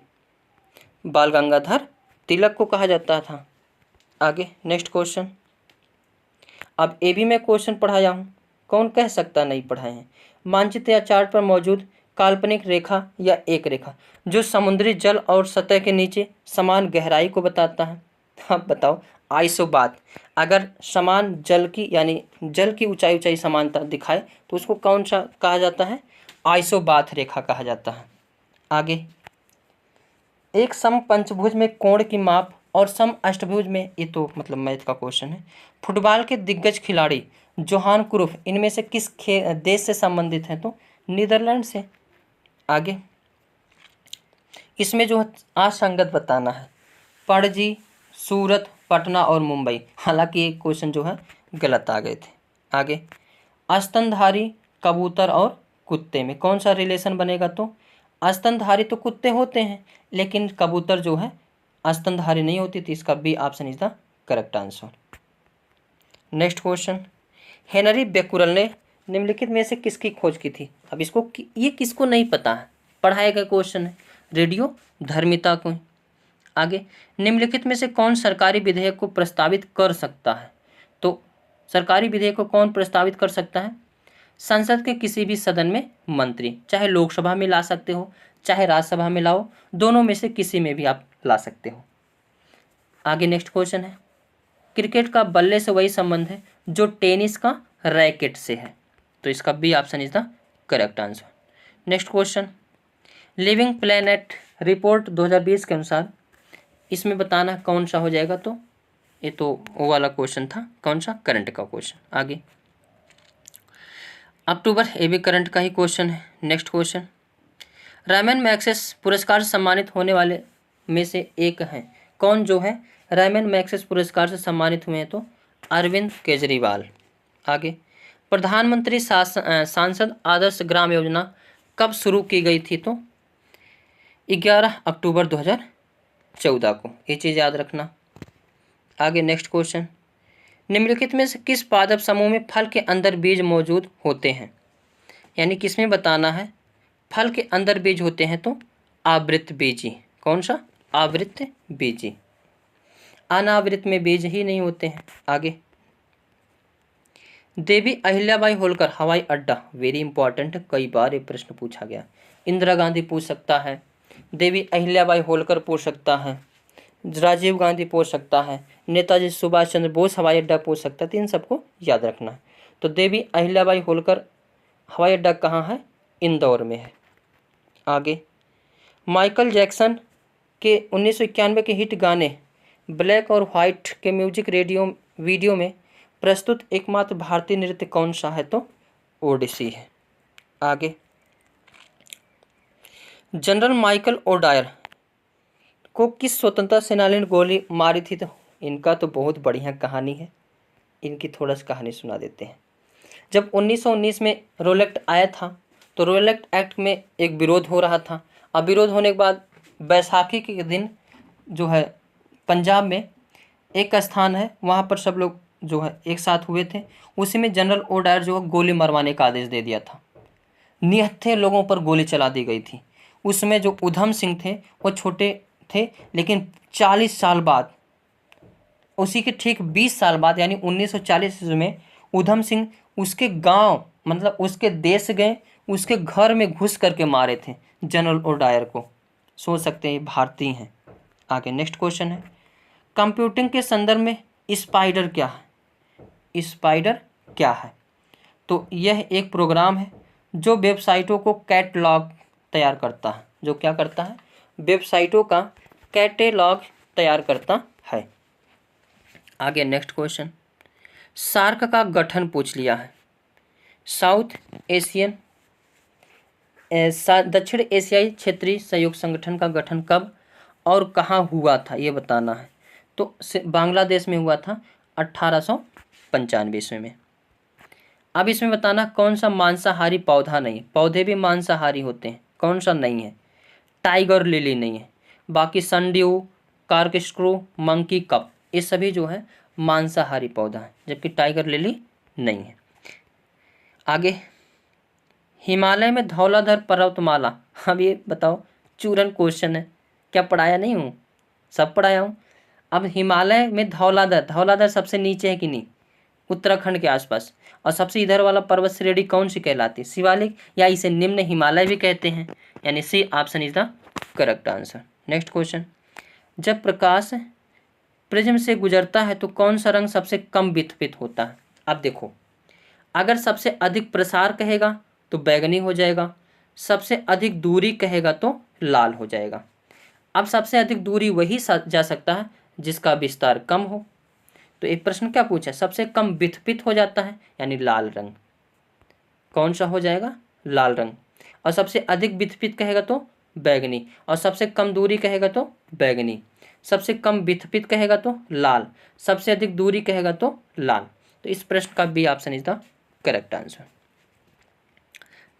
बाल गंगाधर तिलक को कहा जाता था। आगे नेक्स्ट क्वेश्चन, अब ये भी मैं क्वेश्चन पढ़ाया हूँ, कौन कह सकता नहीं पढ़ाए हैं? मानचित्र या चार्ट पर मौजूद काल्पनिक रेखा या एक रेखा जो समुद्री जल और सतह के नीचे समान गहराई को बताता है। आप बताओ, आइसोबात। अगर समान जल की यानी जल की ऊंचाई समानता दिखाए तो उसको कौन सा कहा जाता है? आइसोबात रेखा कहा जाता है। आगे, एक सम पंचभुज में कोण की माप और सम अष्टभुज में, ये तो मतलब मैथ का क्वेश्चन है। फुटबॉल के दिग्गज खिलाड़ी जोहान क्रूफ इनमें से किस देश से संबंधित हैं? तो नीदरलैंड से। आगे, इसमें जो असंगत बताना है, पणजी, सूरत, पटना और मुंबई। हालांकि ये क्वेश्चन जो है गलत आ गए थे। आगे, स्तनधारी कबूतर और कुत्ते में कौन सा रिलेशन बनेगा? तो स्तनधारी तो कुत्ते होते हैं, लेकिन कबूतर जो है स्तनधारी नहीं होती थी। इसका B option is the correct answer. Next question, Henri Becquerel ने निम्नलिखित में से किसकी खोज की थी? अब इसको ये किसको नहीं पता है, पढ़ाया गया क्वेश्चन है, रेडियो धर्मिता को। आगे, निम्नलिखित में से कौन सरकारी विधेयक को प्रस्तावित कर सकता है? तो सरकारी विधेयक को कौन प्रस्तावित कर सकता है? संसद के किसी भी सदन में मंत्री, चाहे लोकसभा में ला सकते हो चाहे राज्यसभा में लाओ, दोनों में से किसी में भी आप ला सकते हो। आगे नेक्स्ट क्वेश्चन है, क्रिकेट का बल्ले से वही संबंध है जो टेनिस का रैकेट से है। तो इसका B option is the correct answer. Next question, living planet report 2020 के अनुसार इसमें बताना कौन सा हो जाएगा? तो ये तो वो वाला क्वेश्चन था, कौन सा? करंट का क्वेश्चन। आगे, अक्टूबर, ये भी करंट का ही क्वेश्चन है। नेक्स्ट क्वेश्चन, रैमन मैग्सेस पुरस्कार से सम्मानित होने वाले में से एक हैं, कौन जो है रैमन मैग्सेस पुरस्कार से सम्मानित हुए हैं? तो अरविंद केजरीवाल। आगे, प्रधानमंत्री सांसद आदर्श ग्राम योजना कब शुरू की गई थी? तो 11 अक्टूबर 2014 को, ये चीज़ याद रखना। आगे नेक्स्ट क्वेश्चन, निम्नलिखित में से किस पादप समूह में फल के अंदर बीज मौजूद होते हैं? यानी किसमें बताना है फल के अंदर बीज होते हैं? तो आवृत बीजी। कौन सा? आवृत बीजी। अनावृत में बीज ही नहीं होते हैं। आगे, देवी अहिल्याबाई होलकर हवाई अड्डा, वेरी इंपॉर्टेंट, कई बार ये प्रश्न पूछा गया। इंदिरा गांधी पूछ सकता है, देवी अहिल्याबाई होलकर पूछ सकता है, राजीव गांधी पूछ सकता है, नेताजी सुभाष चंद्र बोस हवाई अड्डा पूछ सकता है। तो इन सबको याद रखना है। तो देवी अहिल्याबाई होलकर हवाई अड्डा कहाँ है? इंदौर में है। आगे, माइकल जैक्सन के 1991 के हिट गाने ब्लैक और वाइट के म्यूजिक वीडियो में प्रस्तुत एकमात्र भारतीय नृत्य कौन सा है? तो ओडिसी है। आगे, जनरल माइकल ओडायर को किस स्वतंत्रता सेनानी ने गोली मारी थी? तो इनका तो बहुत बढ़िया कहानी है, इनकी थोड़ा सी कहानी सुना देते हैं। जब 1919 में रोल एक्ट आया था तो रोल एक्ट में एक विरोध हो रहा था। अब विरोध होने के बाद बैसाखी के दिन जो है पंजाब में एक स्थान है, वहाँ पर सब लोग जो है एक साथ हुए थे। उसी में जनरल ओडायर जो है गोली मरवाने का आदेश दे दिया था। निहत्थे लोगों पर गोली चला दी गई थी। उसमें जो उधम सिंह थे वो छोटे थे, लेकिन 40 साल बाद, उसी के ठीक 20 साल बाद यानी 1940 में उधम सिंह उसके गांव मतलब उसके देश गए, उसके घर में घुस करके मारे थे जनरल ओडायर को। सोच सकते हैं भारतीय हैं। आगे नेक्स्ट क्वेश्चन है, कंप्यूटिंग के संदर्भ में स्पाइडर क्या है? स्पाइडर क्या है? तो यह एक प्रोग्राम है जो वेबसाइटों को कैटलॉग तैयार करता है। जो क्या करता है? वेबसाइटों का कैटेलॉग तैयार करता है। आगे नेक्स्ट क्वेश्चन, सार्क का गठन पूछ लिया है। साउथ एशियन दक्षिण एशियाई क्षेत्रीय सहयोग संगठन का गठन कब और कहाँ हुआ था, ये बताना है। तो बांग्लादेश में हुआ था 1895 ईस्वी में। अब इसमें बताना कौन सा मांसाहारी पौधा नहीं है। पौधे भी मांसाहारी होते हैं, कौन सा नहीं है? टाइगर लिली नहीं है, बाकी सनड्यू, कार्कस्क्रू, मंकी कप, ये सभी जो है मांसाहारी पौधा है, जबकि टाइगर लिली नहीं है। आगे, हिमालय में धौलाधर पर्वतमाला, अब ये बताओ, चूरन क्वेश्चन है, क्या पढ़ाया नहीं हूँ? सब पढ़ाया हूँ। अब हिमालय में धौलाधर सबसे नीचे है कि नहीं? उत्तराखंड के आसपास। और सबसे इधर वाला पर्वत श्रेणी कौन सी कहलाती है? शिवालिक, या इसे निम्न हिमालय भी कहते हैं, यानी C option is the correct answer. Next question, जब प्रकाश प्रिज्म से गुजरता है तो कौन सा रंग सबसे कम विक्षेपित होता है? अब देखो, अगर सबसे अधिक प्रसार कहेगा तो बैगनी हो जाएगा, सबसे अधिक दूरी कहेगा तो लाल हो जाएगा। अब सबसे अधिक दूरी वही जा सकता है जिसका विस्तार कम हो। तो एक प्रश्न क्या पूछा? सबसे कम विक्षेपित हो जाता है यानी लाल रंग। कौन सा हो जाएगा? लाल रंग। और सबसे अधिक विक्षेपित कहेगा तो बैगनी, और सबसे कम दूरी कहेगा तो बैगनी, सबसे कम विक्षेपित कहेगा तो लाल, सबसे अधिक दूरी कहेगा तो लाल। तो इस प्रश्न का B option is the correct answer.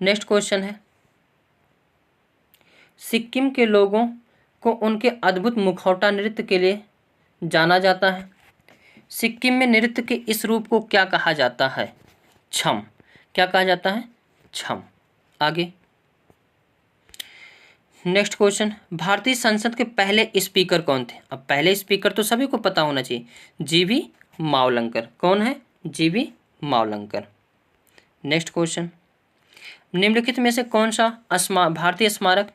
Next question है, सिक्किम के लोगों को उनके अद्भुत मुखौटा नृत्य के लिए जाना जाता है। सिक्किम में नृत्य के इस रूप को क्या कहा जाता है? छम। क्या कहा जाता है? छम। आगे नेक्स्ट क्वेश्चन, भारतीय संसद के पहले स्पीकर कौन थे? अब पहले स्पीकर तो सभी को पता होना चाहिए, जीवी मावलंकर। कौन है? जीवी मावलंकर। नेक्स्ट क्वेश्चन, निम्नलिखित में से कौन सा भारतीय स्मारक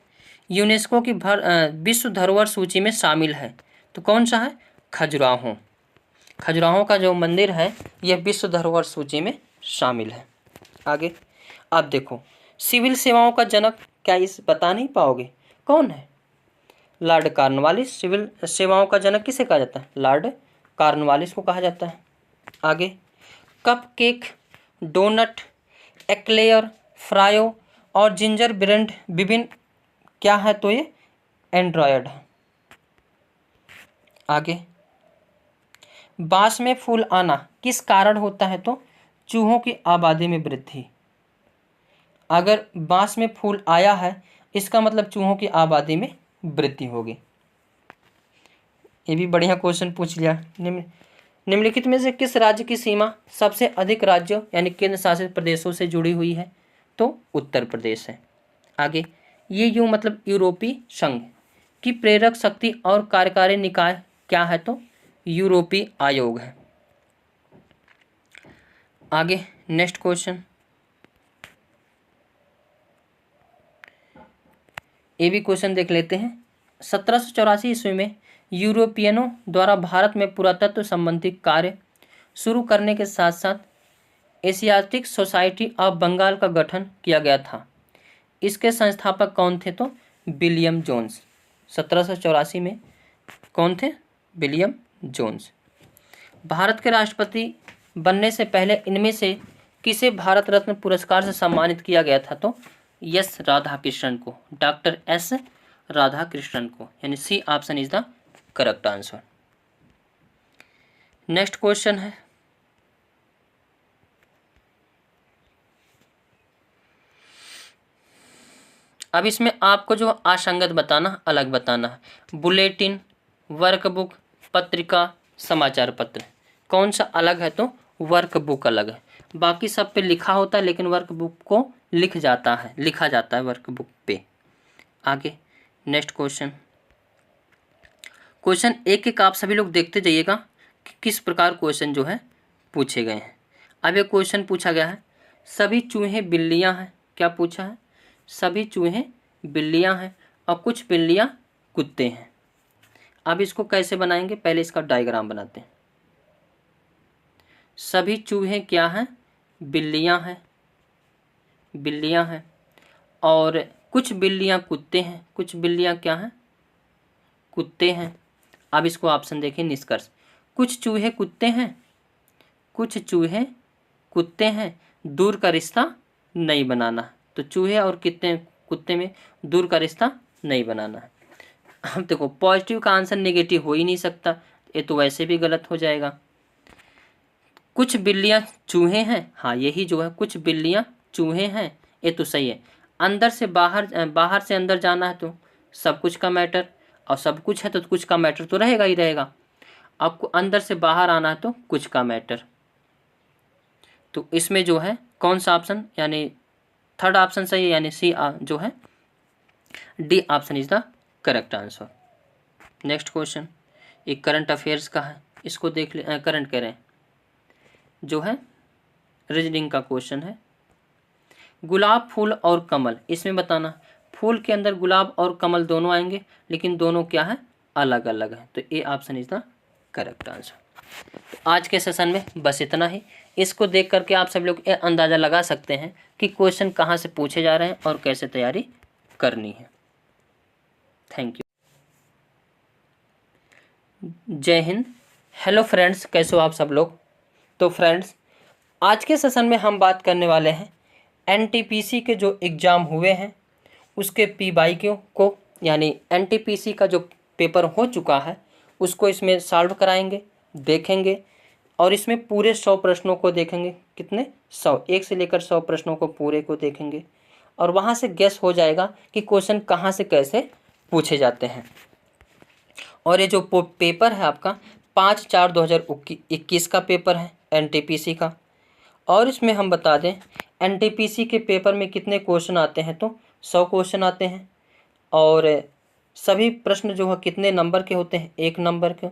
यूनेस्को की विश्व धरोहर सूची में शामिल है? तो कौन सा है? खजुराहो। खजुराहो का जो मंदिर है यह विश्व धरोहर सूची में शामिल है। आगे आप देखो, सिविल सेवाओं का जनक क्या इस बता नहीं पाओगे? कौन है? Lord Cornwallis. सिविल सेवाओं का जनक किसे कहा जाता है? लॉर्ड कॉर्नवालिस को कहा जाता है। आगे, कप केक, डोनट, एक्लेयर, फ्रायो और जिंजर ब्रेड विभिन्न क्या है? तो ये एंड्रॉयड है। आगे, बांस में फूल आना किस कारण होता है? तो चूहों की आबादी में वृद्धि। अगर बांस में फूल आया है इसका मतलब चूहों की आबादी में वृद्धि होगी। ये भी बढ़िया क्वेश्चन पूछ लिया। निम्नलिखित में से किस राज्य की सीमा सबसे अधिक राज्यों यानी केंद्र शासित प्रदेशों से जुड़ी हुई है? तो उत्तर प्रदेश है। आगे, ये यूँ मतलब यूरोपीय संघ की प्रेरक शक्ति और कार्यकारी निकाय क्या है? तो यूरोपीय आयोग है। आगे नेक्स्ट क्वेश्चन, ये भी क्वेश्चन देख लेते हैं। 1784 ईस्वी में यूरोपियनों द्वारा भारत में पुरातत्व संबंधी कार्य शुरू करने के साथ साथ एशियाटिक सोसाइटी ऑफ बंगाल का गठन किया गया था। इसके संस्थापक कौन थे? तो विलियम जोन्स। 1784 में कौन थे? William Jones. भारत के राष्ट्रपति बनने से पहले इनमें से किसे भारत रत्न पुरस्कार से सम्मानित किया गया था? तो एस राधाकृष्णन को, डॉक्टर एस राधाकृष्णन को, यानी C option is the correct answer. Next question है, अब इसमें आपको जो असंगत बताना, अलग बताना है। बुलेटिन, वर्कबुक, पत्रिका, समाचार पत्र, कौन सा अलग है? तो वर्कबुक अलग है। बाकी सब पे लिखा होता है लेकिन वर्कबुक को लिखा जाता है वर्कबुक पे। आगे नेक्स्ट क्वेश्चन, क्वेश्चन एक एक आप सभी लोग देखते जाइएगा कि किस प्रकार क्वेश्चन जो है पूछे गए हैं। अब एक क्वेश्चन पूछा गया है, सभी चूहे बिल्लियां हैं। क्या पूछा है? सभी चूहे बिल्लियां हैं और कुछ बिल्लियां कुत्ते हैं। अब इसको कैसे बनाएंगे? पहले इसका डायग्राम बनाते हैं। सभी चूहे क्या हैं? बिल्लियां हैं, बिल्लियां हैं और कुछ बिल्लियां कुत्ते हैं। कुछ बिल्लियां क्या हैं? कुत्ते हैं। अब इसको ऑप्शन देखिए, निष्कर्ष। कुछ चूहे कुत्ते हैं, कुछ चूहे कुत्ते हैं, दूर का रिश्ता नहीं बनाना। तो चूहे और कुत्ते में दूर का रिश्ता नहीं बनाना है। अब देखो, पॉजिटिव का आंसर नेगेटिव हो ही नहीं सकता, ये तो वैसे भी गलत हो जाएगा। कुछ बिल्लियां चूहे हैं, हाँ यही जो है, कुछ बिल्लियां चूहे हैं, ये तो सही है। अंदर से बाहर, बाहर से अंदर जाना है तो सब कुछ का मैटर, और सब कुछ है तो कुछ का मैटर तो रहेगा ही रहेगा। आपको अंदर से बाहर आना है तो कुछ का मैटर। तो इसमें जो है कौन सा ऑप्शन, यानी थर्ड ऑप्शन सही है, यानी सी जो है, D option is the correct answer. Next question एक करंट अफेयर्स का है, इसको देख ले। करंट कह रहे हैं, जो है रीजनिंग का क्वेश्चन है। गुलाब, फूल और कमल, इसमें बताना। फूल के अंदर गुलाब और कमल दोनों आएंगे, लेकिन दोनों क्या है? अलग अलग है। तो A option is the correct answer. तो आज के सेशन में बस इतना ही। इसको देख करके आप सब लोग अंदाज़ा लगा सकते हैं कि क्वेश्चन कहाँ से पूछे जा रहे हैं और कैसे तैयारी करनी है। Thank you. जय हिंद। हेलो फ्रेंड्स, कैसे हो आप सब लोग? तो फ्रेंड्स, आज के सेशन में हम बात करने वाले हैं एनटीपीसी के जो एग्ज़ाम हुए हैं उसके पीवाईक्यू को, यानी एनटीपीसी का जो पेपर हो चुका है उसको इसमें सॉल्व कराएंगे, देखेंगे, और इसमें पूरे 100 प्रश्नों को देखेंगे। कितने? 100, 1 से लेकर 100 प्रश्नों को पूरे को देखेंगे, और वहाँ से गेस हो जाएगा कि क्वेश्चन कहाँ से कैसे पूछे जाते हैं। और ये जो पेपर है आपका 5/4/2021 का पेपर है एनटीपीसी का। और इसमें हम बता दें, एनटीपीसी के पेपर में कितने क्वेश्चन आते हैं? तो 100 क्वेश्चन आते हैं, और सभी प्रश्न जो है कितने नंबर के होते हैं? 1 नंबर के।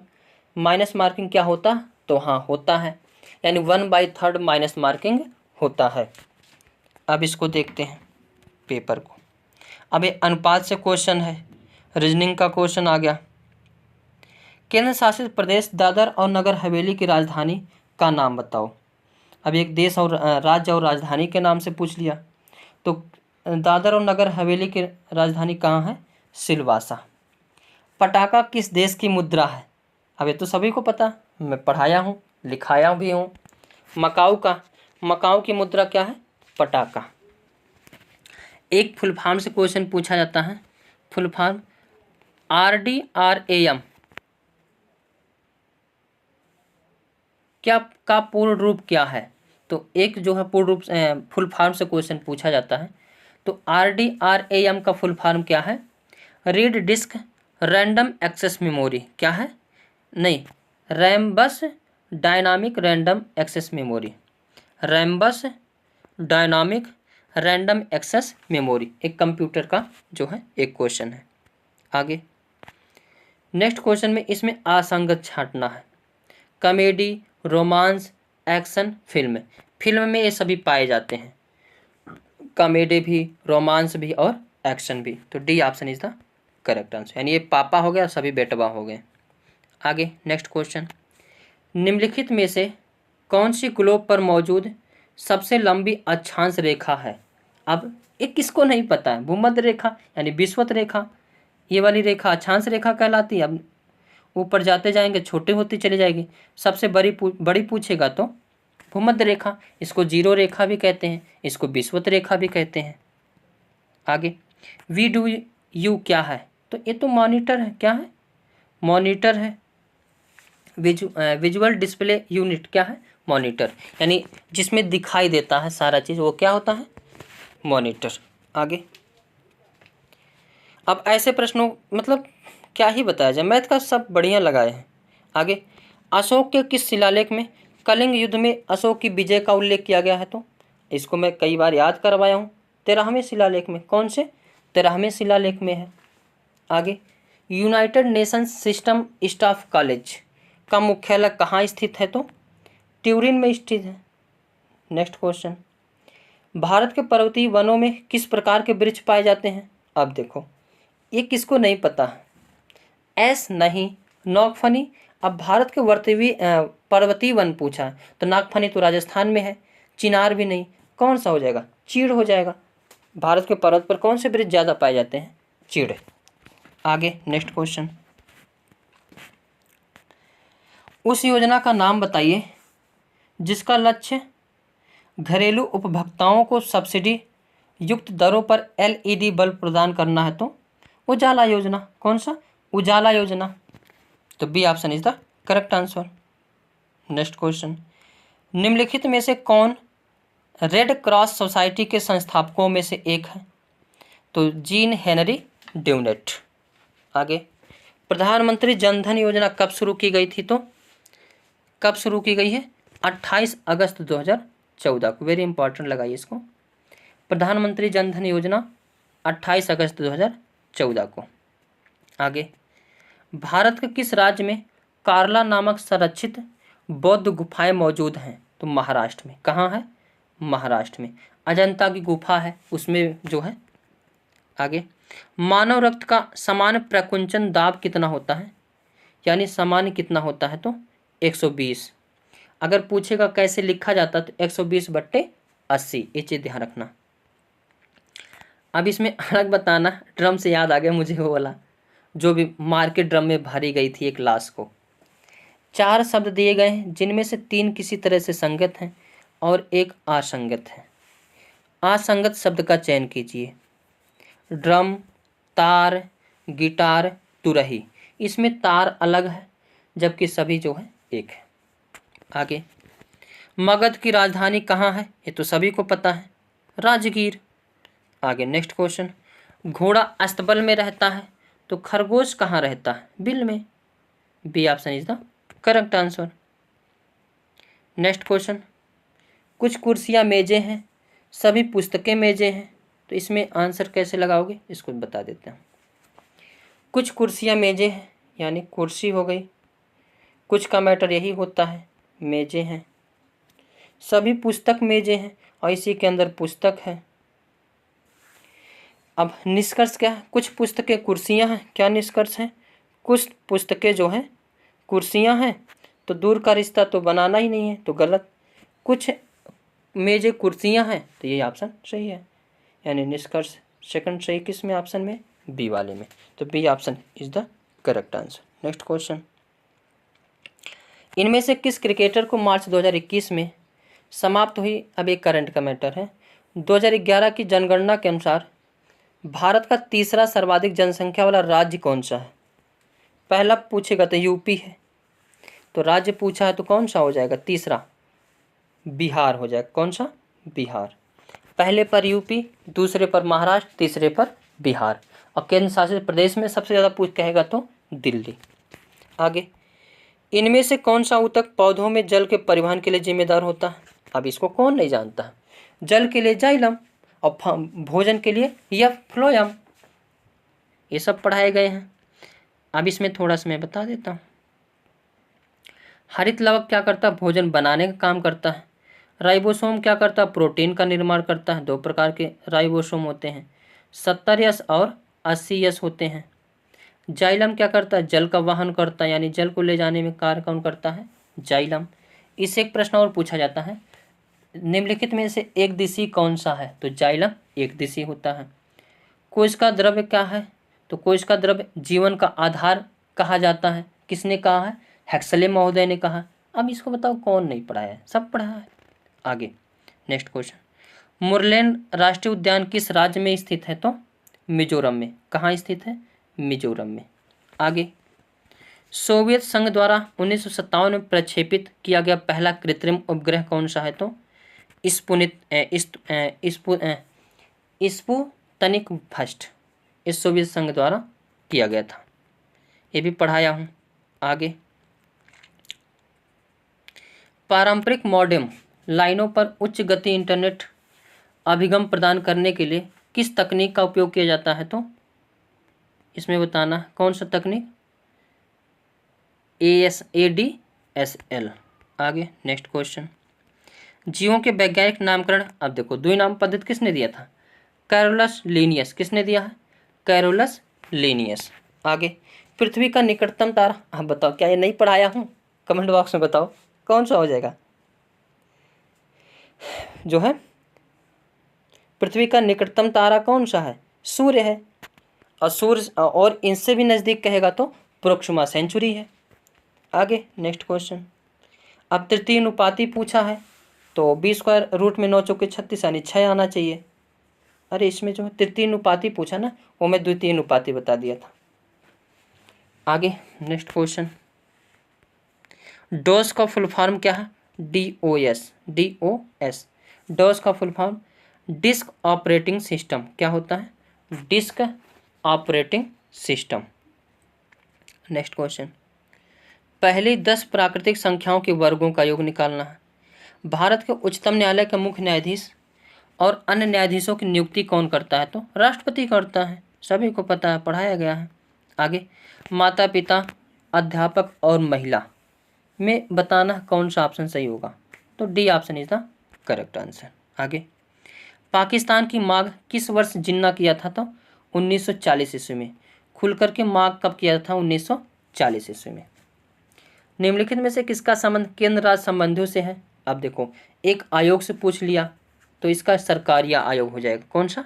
माइनस मार्किंग क्या होता है? तो हाँ होता है, यानी 1/3 माइनस मार्किंग होता है। अब इसको देखते हैं पेपर को। अब ये अनुपात से क्वेश्चन है, रीजनिंग का क्वेश्चन आ गया। केंद्र शासित प्रदेश दादर और नगर हवेली की राजधानी का नाम बताओ। अब एक देश और राज्य और राजधानी के नाम से पूछ लिया, तो दादर और नगर हवेली की राजधानी कहाँ है? सिलवासा। पटाखा किस देश की मुद्रा है? अब ये तो सभी को पता, मैं पढ़ाया हूँ, लिखाया भी हूँ। मकाऊ की मुद्रा क्या है? पटाखा। एक फुल फॉर्म से क्वेश्चन पूछा जाता है, फुल फॉर्म RDRAM क्या का पूर्ण रूप क्या है? तो एक जो है पूर्ण रूप फुल फॉर्म से क्वेश्चन पूछा जाता है, तो RDRAM का फुल फॉर्म क्या है? Read disk random access memory. क्या है? नहीं, Rambus dynamic random access memory. Rambus dynamic random access memory एक कंप्यूटर का जो है एक क्वेश्चन है। आगे नेक्स्ट क्वेश्चन में इसमें असंगत छांटना है। कॉमेडी, रोमांस, एक्शन, फिल्म में ये सभी पाए जाते हैं, कॉमेडी भी, रोमांस भी और एक्शन भी। तो D option is the correct answer, यानी ये पापा हो गया, सभी बेटवा हो गए। आगे नेक्स्ट क्वेश्चन, निम्नलिखित में से कौन सी ग्लोब पर मौजूद सबसे लंबी अक्षांश रेखा है? अब ये किसको नहीं पता है? भूमध्य रेखा यानी विषुवत रेखा, ये वाली रेखा अक्षांश रेखा कहलाती है। अब ऊपर जाते जाएंगे छोटे होती चली जाएगी, सबसे बड़ी पूछेगा तो भूमध्य रेखा, इसको जीरो रेखा भी कहते हैं, इसको विषुवत रेखा भी कहते हैं। आगे VDU क्या है? तो ये तो मॉनिटर है। क्या है? मॉनिटर है। विजुअल डिस्प्ले यूनिट क्या है? मॉनिटर, यानी जिसमें दिखाई देता है सारा चीज़, वो क्या होता है? मॉनिटर। आगे अब ऐसे प्रश्नों मतलब क्या ही बताया जाए, मैथ का सब बढ़िया लगाए हैं। आगे अशोक के किस शिलालेख में कलिंग युद्ध में अशोक की विजय का उल्लेख किया गया है? तो इसको मैं कई बार याद करवाया हूँ। 13वें शिलालेख में। कौन से? 13वें शिलालेख में है। आगे United Nations system staff college का मुख्यालय कहाँ स्थित है? तो ट्यूरिन में स्थित है। नेक्स्ट क्वेश्चन, भारत के पर्वतीय वनों में किस प्रकार के वृक्ष पाए जाते हैं? अब देखो, ये किसको नहीं पता है? एस नहीं, नागफनी। अब भारत के पर्वतीय वन पूछा है तो नागफनी तो राजस्थान में है, चिनार भी नहीं, कौन सा हो जाएगा? चीड़ हो जाएगा। भारत के पर्वत पर कौन से वृक्ष ज़्यादा पाए जाते हैं? चीड़। आगे नेक्स्ट क्वेश्चन, उस योजना का नाम बताइए जिसका लक्ष्य घरेलू उपभोक्ताओं को सब्सिडी युक्त दरों पर एलईडी बल्ब प्रदान करना है। तो उजाला योजना। कौन सा? उजाला योजना। तो B option is the correct answer. Next question, निम्नलिखित में से कौन रेड क्रॉस सोसाइटी के संस्थापकों में से एक है? तो जीन हेनरी ड्यूनेट। आगे, प्रधानमंत्री जनधन योजना कब शुरू की गई थी? तो कब शुरू की गई है? 28 अगस्त 2014 को। वेरी इंपॉर्टेंट लगाइए इसको। प्रधानमंत्री जनधन योजना 28 अगस्त 2014 को। आगे, भारत के किस राज्य में कार्ला नामक संरक्षित बौद्ध गुफाएं मौजूद हैं? तो महाराष्ट्र में। कहाँ है? महाराष्ट्र में। अजंता की गुफा है उसमें जो है। आगे, मानव रक्त का सामान्य प्रकुंचन दाब कितना होता है? यानी सामान्य कितना होता है? तो 120। अगर पूछेगा कैसे लिखा जाता तो 120/80। ये चीज़ ध्यान रखना। अब इसमें अलग बताना, ड्रम से याद आ गया मुझे वो वाला जो भी मार्केट ड्रम में भरी गई थी एक लाश को। 4 शब्द दिए गए हैं जिनमें से 3 किसी तरह से संगत हैं और एक असंगत है। असंगत शब्द का चयन कीजिए। ड्रम, तार, गिटार, तुरही। इसमें तार अलग है जबकि सभी जो है एक है। आगे, मगध की राजधानी कहाँ है? ये तो सभी को पता है, राजगीर। आगे नेक्स्ट क्वेश्चन, घोड़ा अस्तबल में रहता है तो खरगोश कहाँ रहता है? बिल में। B option is the correct answer. Next question, कुछ कुर्सियाँ मेजें हैं, सभी पुस्तकें मेजें हैं, तो इसमें आंसर कैसे लगाओगे इसको बता देते हैं। कुछ कुर्सियाँ मेजें हैं यानी कुर्सी हो गई, कुछ का मैटर यही होता है, मेजें हैं, सभी पुस्तक मेजें हैं और इसी के अंदर पुस्तक है। अब निष्कर्ष क्या है? कुछ पुस्तकें कुर्सियाँ हैं। क्या निष्कर्ष है? कुछ पुस्तकें जो हैं कुर्सियाँ हैं, तो दूर का रिश्ता तो बनाना ही नहीं है, तो गलत। कुछ मेजें कुर्सियाँ हैं, तो ये ऑप्शन सही है, यानी निष्कर्ष सेकंड सही किस में? ऑप्शन में, बी वाले में। तो B option is the correct answer. Next question, इनमें से किस क्रिकेटर को मार्च 2021 में समाप्त हुई? अब एक करंट का मैटर है। 2011 की जनगणना के अनुसार भारत का तीसरा सर्वाधिक जनसंख्या वाला राज्य कौन सा है? पहला पूछेगा तो यूपी है, तो राज्य पूछा है तो कौन सा हो जाएगा? तीसरा बिहार हो जाएगा। कौन सा? बिहार। पहले पर यूपी, दूसरे पर महाराष्ट्र, तीसरे पर बिहार। और केंद्र शासित प्रदेश में सबसे ज़्यादा पूछ कहेगा तो दिल्ली। आगे, इनमें से कौन सा ऊतक पौधों में जल के परिवहन के लिए जिम्मेदार होता है? अब इसको कौन नहीं जानता है? जल के लिए जाइलम और भोजन के लिए या फ्लोयम। ये सब पढ़ाए गए हैं। अब इसमें थोड़ा सा मैं बता देता हूँ। हरित लवक क्या करता है? भोजन बनाने का काम करता है। राइबोसोम क्या करता है? प्रोटीन का निर्माण करता है। 2 प्रकार के राइबोसोम होते हैं, 70S और 80S होते हैं। जाइलम क्या करता है? जल का वहन करता है, यानी जल को ले जाने में कार्य कौन करता है? जाइलम। इससे एक प्रश्न और पूछा जाता है, निम्नलिखित में से एक दिशी कौन सा है? तो जाइलम एक दिशी होता है। कोश का द्रव्य क्या है? तो कोश का द्रव्य जीवन का आधार कहा जाता है। किसने कहा है? हेक्सले महोदय ने कहा। अब इसको बताओ कौन नहीं पढ़ा है? सब पढ़ा है। आगे नेक्स्ट क्वेश्चन, मुरलेन राष्ट्रीय उद्यान किस राज्य में स्थित है? तो मिजोरम में। कहाँ स्थित है? मिजोरम में। आगे, सोवियत संघ द्वारा 1957 में प्रक्षेपित किया गया पहला कृत्रिम उपग्रह कौन सा है? तो स्पुतनिक फर्स्ट, इस सोवियत संघ द्वारा किया गया था। ये भी पढ़ाया हूँ। आगे, पारंपरिक मॉडेम लाइनों पर उच्च गति इंटरनेट अभिगम प्रदान करने के लिए किस तकनीक का उपयोग किया जाता है? तो इसमें बताना कौन सा तकनीक, ADSL। आगे नेक्स्ट क्वेश्चन, जीवों के वैज्ञानिक नामकरण। अब देखो द्विनाम पद्धति किसने दिया था, कैरोलस लीनियस। किसने दिया है, कैरोलस लीनियस। आगे, पृथ्वी का निकटतम तारा। आप बताओ, क्या ये नहीं पढ़ाया हूँ, कमेंट बॉक्स में बताओ कौन सा हो जाएगा। जो है पृथ्वी का निकटतम तारा कौन सा है, सूर्य है। और सूर्य और इनसे भी नज़दीक कहेगा तो प्रोक्सिमा सेंचुरी है। आगे नेक्स्ट क्वेश्चन, अब तृतीय अनुपाती पूछा है तो b² √9 × 36 यानी 6 आना चाहिए। अरे इसमें जो है तृतीय अनुपाती पूछा ना, वो मैं द्वितीय अनुपाती बता दिया था। आगे नेक्स्ट क्वेश्चन, डोस का फुल फॉर्म क्या है, DOS। डोस का full form disk operating system. क्या होता है, disk operating system. Next question, पहली 10 प्राकृतिक संख्याओं के वर्गों का योग निकालना है। भारत के उच्चतम न्यायालय के मुख्य न्यायाधीश और अन्य न्यायाधीशों की नियुक्ति कौन करता है, तो राष्ट्रपति करता है, सभी को पता है, पढ़ाया गया है। आगे, माता पिता, अध्यापक और महिला में बताना कौन सा ऑप्शन सही होगा, तो D option is the correct answer. आगे, पाकिस्तान की मांग किस वर्ष जिन्ना किया था, तो 1940 ईस्वी में। खुल करके मांग कब किया था, 1940 ईस्वी में। निम्नलिखित में से किसका संबंध केंद्र राज्य संबंधियों से है। अब देखो, एक आयोग से पूछ लिया तो इसका सरकारिया आयोग हो जाएगा। कौन सा,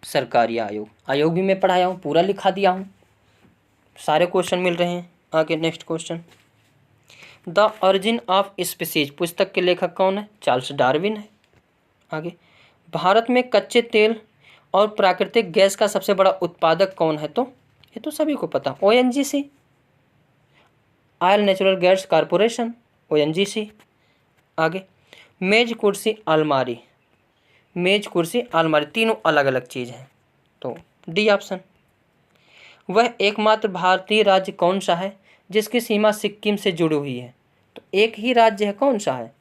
सरकारिया आयोग। आयोग भी मैं पढ़ाया हूँ, पूरा लिखा दिया हूँ, सारे क्वेश्चन मिल रहे हैं। आगे next question, the origin of species पुस्तक के लेखक कौन है, चार्ल्स डार्विन है। आगे, भारत में कच्चे तेल और प्राकृतिक गैस का सबसे बड़ा उत्पादक कौन है, तो ये तो सभी को पता, ONGC, oil natural gas corporation, ONGC। आगे, मेज कुर्सी अलमारी, मेज कुर्सी अलमारी तीनों अलग अलग चीज़ हैं, तो डी ऑप्शन। वह एकमात्र भारतीय राज्य कौन सा है जिसकी सीमा सिक्किम से जुड़ी हुई है, तो एक ही राज्य है, कौन सा है,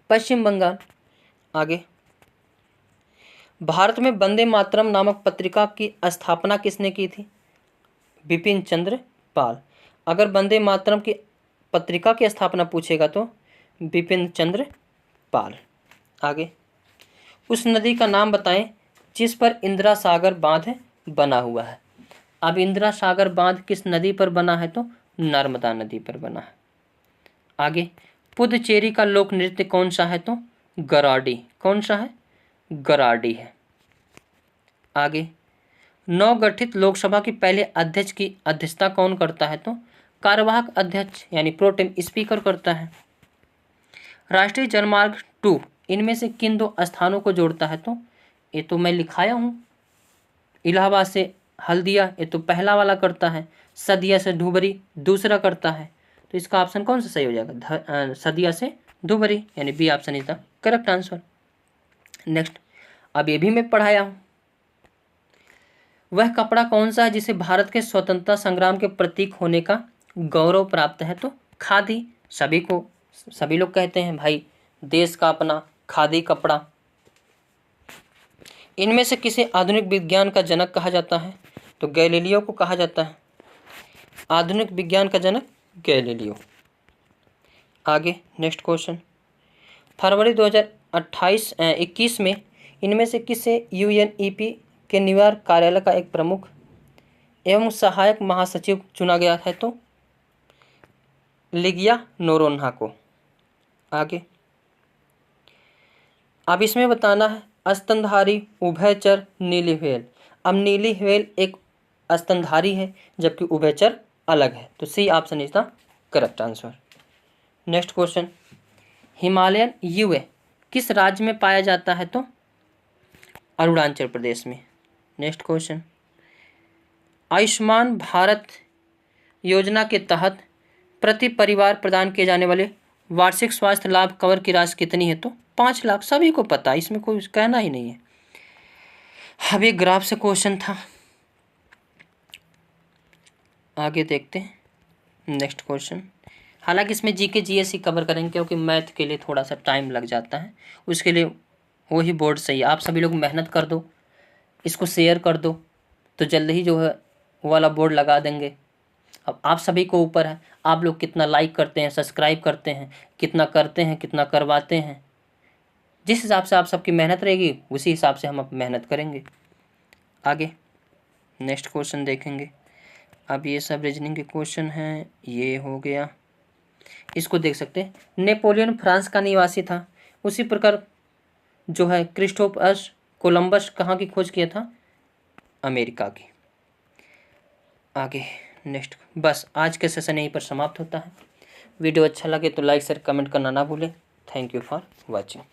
पश्चिम बंगाल। आगे, भारत में वंदे मातरम नामक पत्रिका की स्थापना किसने की थी, बिपिन चंद्र पाल। अगर वंदे मातरम की पत्रिका की स्थापना पूछेगा तो बिपिन चंद्र पाल। आगे, उस नदी का नाम बताएं जिस पर इंदिरा सागर बांध बना हुआ है। अब इंदिरा सागर बांध किस नदी पर बना है, तो नर्मदा नदी पर बना है। आगे, पुदुचेरी का लोक नृत्य कौन सा है, तो गराडी। कौन सा है, गराडी है। आगे, नवगठित लोकसभा की पहले अध्यक्ष की अध्यक्षता कौन करता है, तो कार्यवाहक अध्यक्ष यानी प्रोटेम स्पीकर करता है। राष्ट्रीय जलमार्ग 2 इनमें से किन 2 स्थानों को जोड़ता है, तो ये तो मैं लिखाया हूँ, इलाहाबाद से हल्दिया ये तो पहला वाला करता है, सदिया से धुबरी दूसरा करता है, तो इसका ऑप्शन कौन सा सही हो जाएगा, सदिया से धुबरी यानी B option is the correct answer. Next, अब ये भी मैं पढ़ाया हूँ, वह कपड़ा कौन सा है जिसे भारत के स्वतंत्रता संग्राम के प्रतीक होने का गौरव प्राप्त है, तो खादी। सभी लोग कहते हैं भाई देश का अपना खादी कपड़ा। इनमें से किसे आधुनिक विज्ञान का जनक कहा जाता है, तो गैलीलियो को कहा जाता है, आधुनिक विज्ञान का जनक गैलीलियो। आगे नेक्स्ट क्वेश्चन, फरवरी 2021 में इनमें से किसे UNEP के न्यूयॉर्क कार्यालय का एक प्रमुख एवं सहायक महासचिव चुना गया है, तो लिगिया नोरोन्हा को। आगे, अब इसमें बताना है स्तनधारी, उभयचर, नीली व्हेल। अब नीली व्हेल एक स्तनधारी है जबकि उभयचर अलग है, तो C option is the correct answer. Next question, Himalayan yew किस राज्य में पाया जाता है, तो अरुणाचल प्रदेश में। नेक्स्ट क्वेश्चन, आयुष्मान भारत योजना के तहत प्रति परिवार प्रदान किए जाने वाले वार्षिक स्वास्थ्य लाभ कवर की राशि कितनी है, तो 5 लाख। सभी को पता है, इसमें कोई कहना ही नहीं है। अब ये ग्राफ से क्वेश्चन था, आगे देखते हैं नेक्स्ट क्वेश्चन। हालांकि इसमें जीके जीएस ही कवर करेंगे क्योंकि मैथ के लिए थोड़ा सा टाइम लग जाता है, उसके लिए वही बोर्ड सही है। आप सभी लोग मेहनत कर दो, इसको शेयर कर दो, तो जल्द ही जो है वो वाला बोर्ड लगा देंगे। अब आप सभी को ऊपर है, आप लोग कितना लाइक करते हैं, सब्सक्राइब करते हैं, कितना करते हैं, कितना करवाते हैं। जिस हिसाब से आप सबकी मेहनत रहेगी उसी हिसाब से हम अब मेहनत करेंगे। आगे नेक्स्ट क्वेश्चन देखेंगे। अब ये सब रीजनिंग के क्वेश्चन हैं, ये हो गया। इसको देख सकते हैं, नेपोलियन फ्रांस का निवासी था, उसी प्रकार जो है क्रिस्टोफर कोलंबस कहाँ की खोज किया था? अमेरिका की। आगे नेक्स्ट, बस आज के सेशन यहीं पर समाप्त होता है। वीडियो अच्छा लगे तो लाइक शेयर कमेंट करना ना भूलें। Thank you for watching.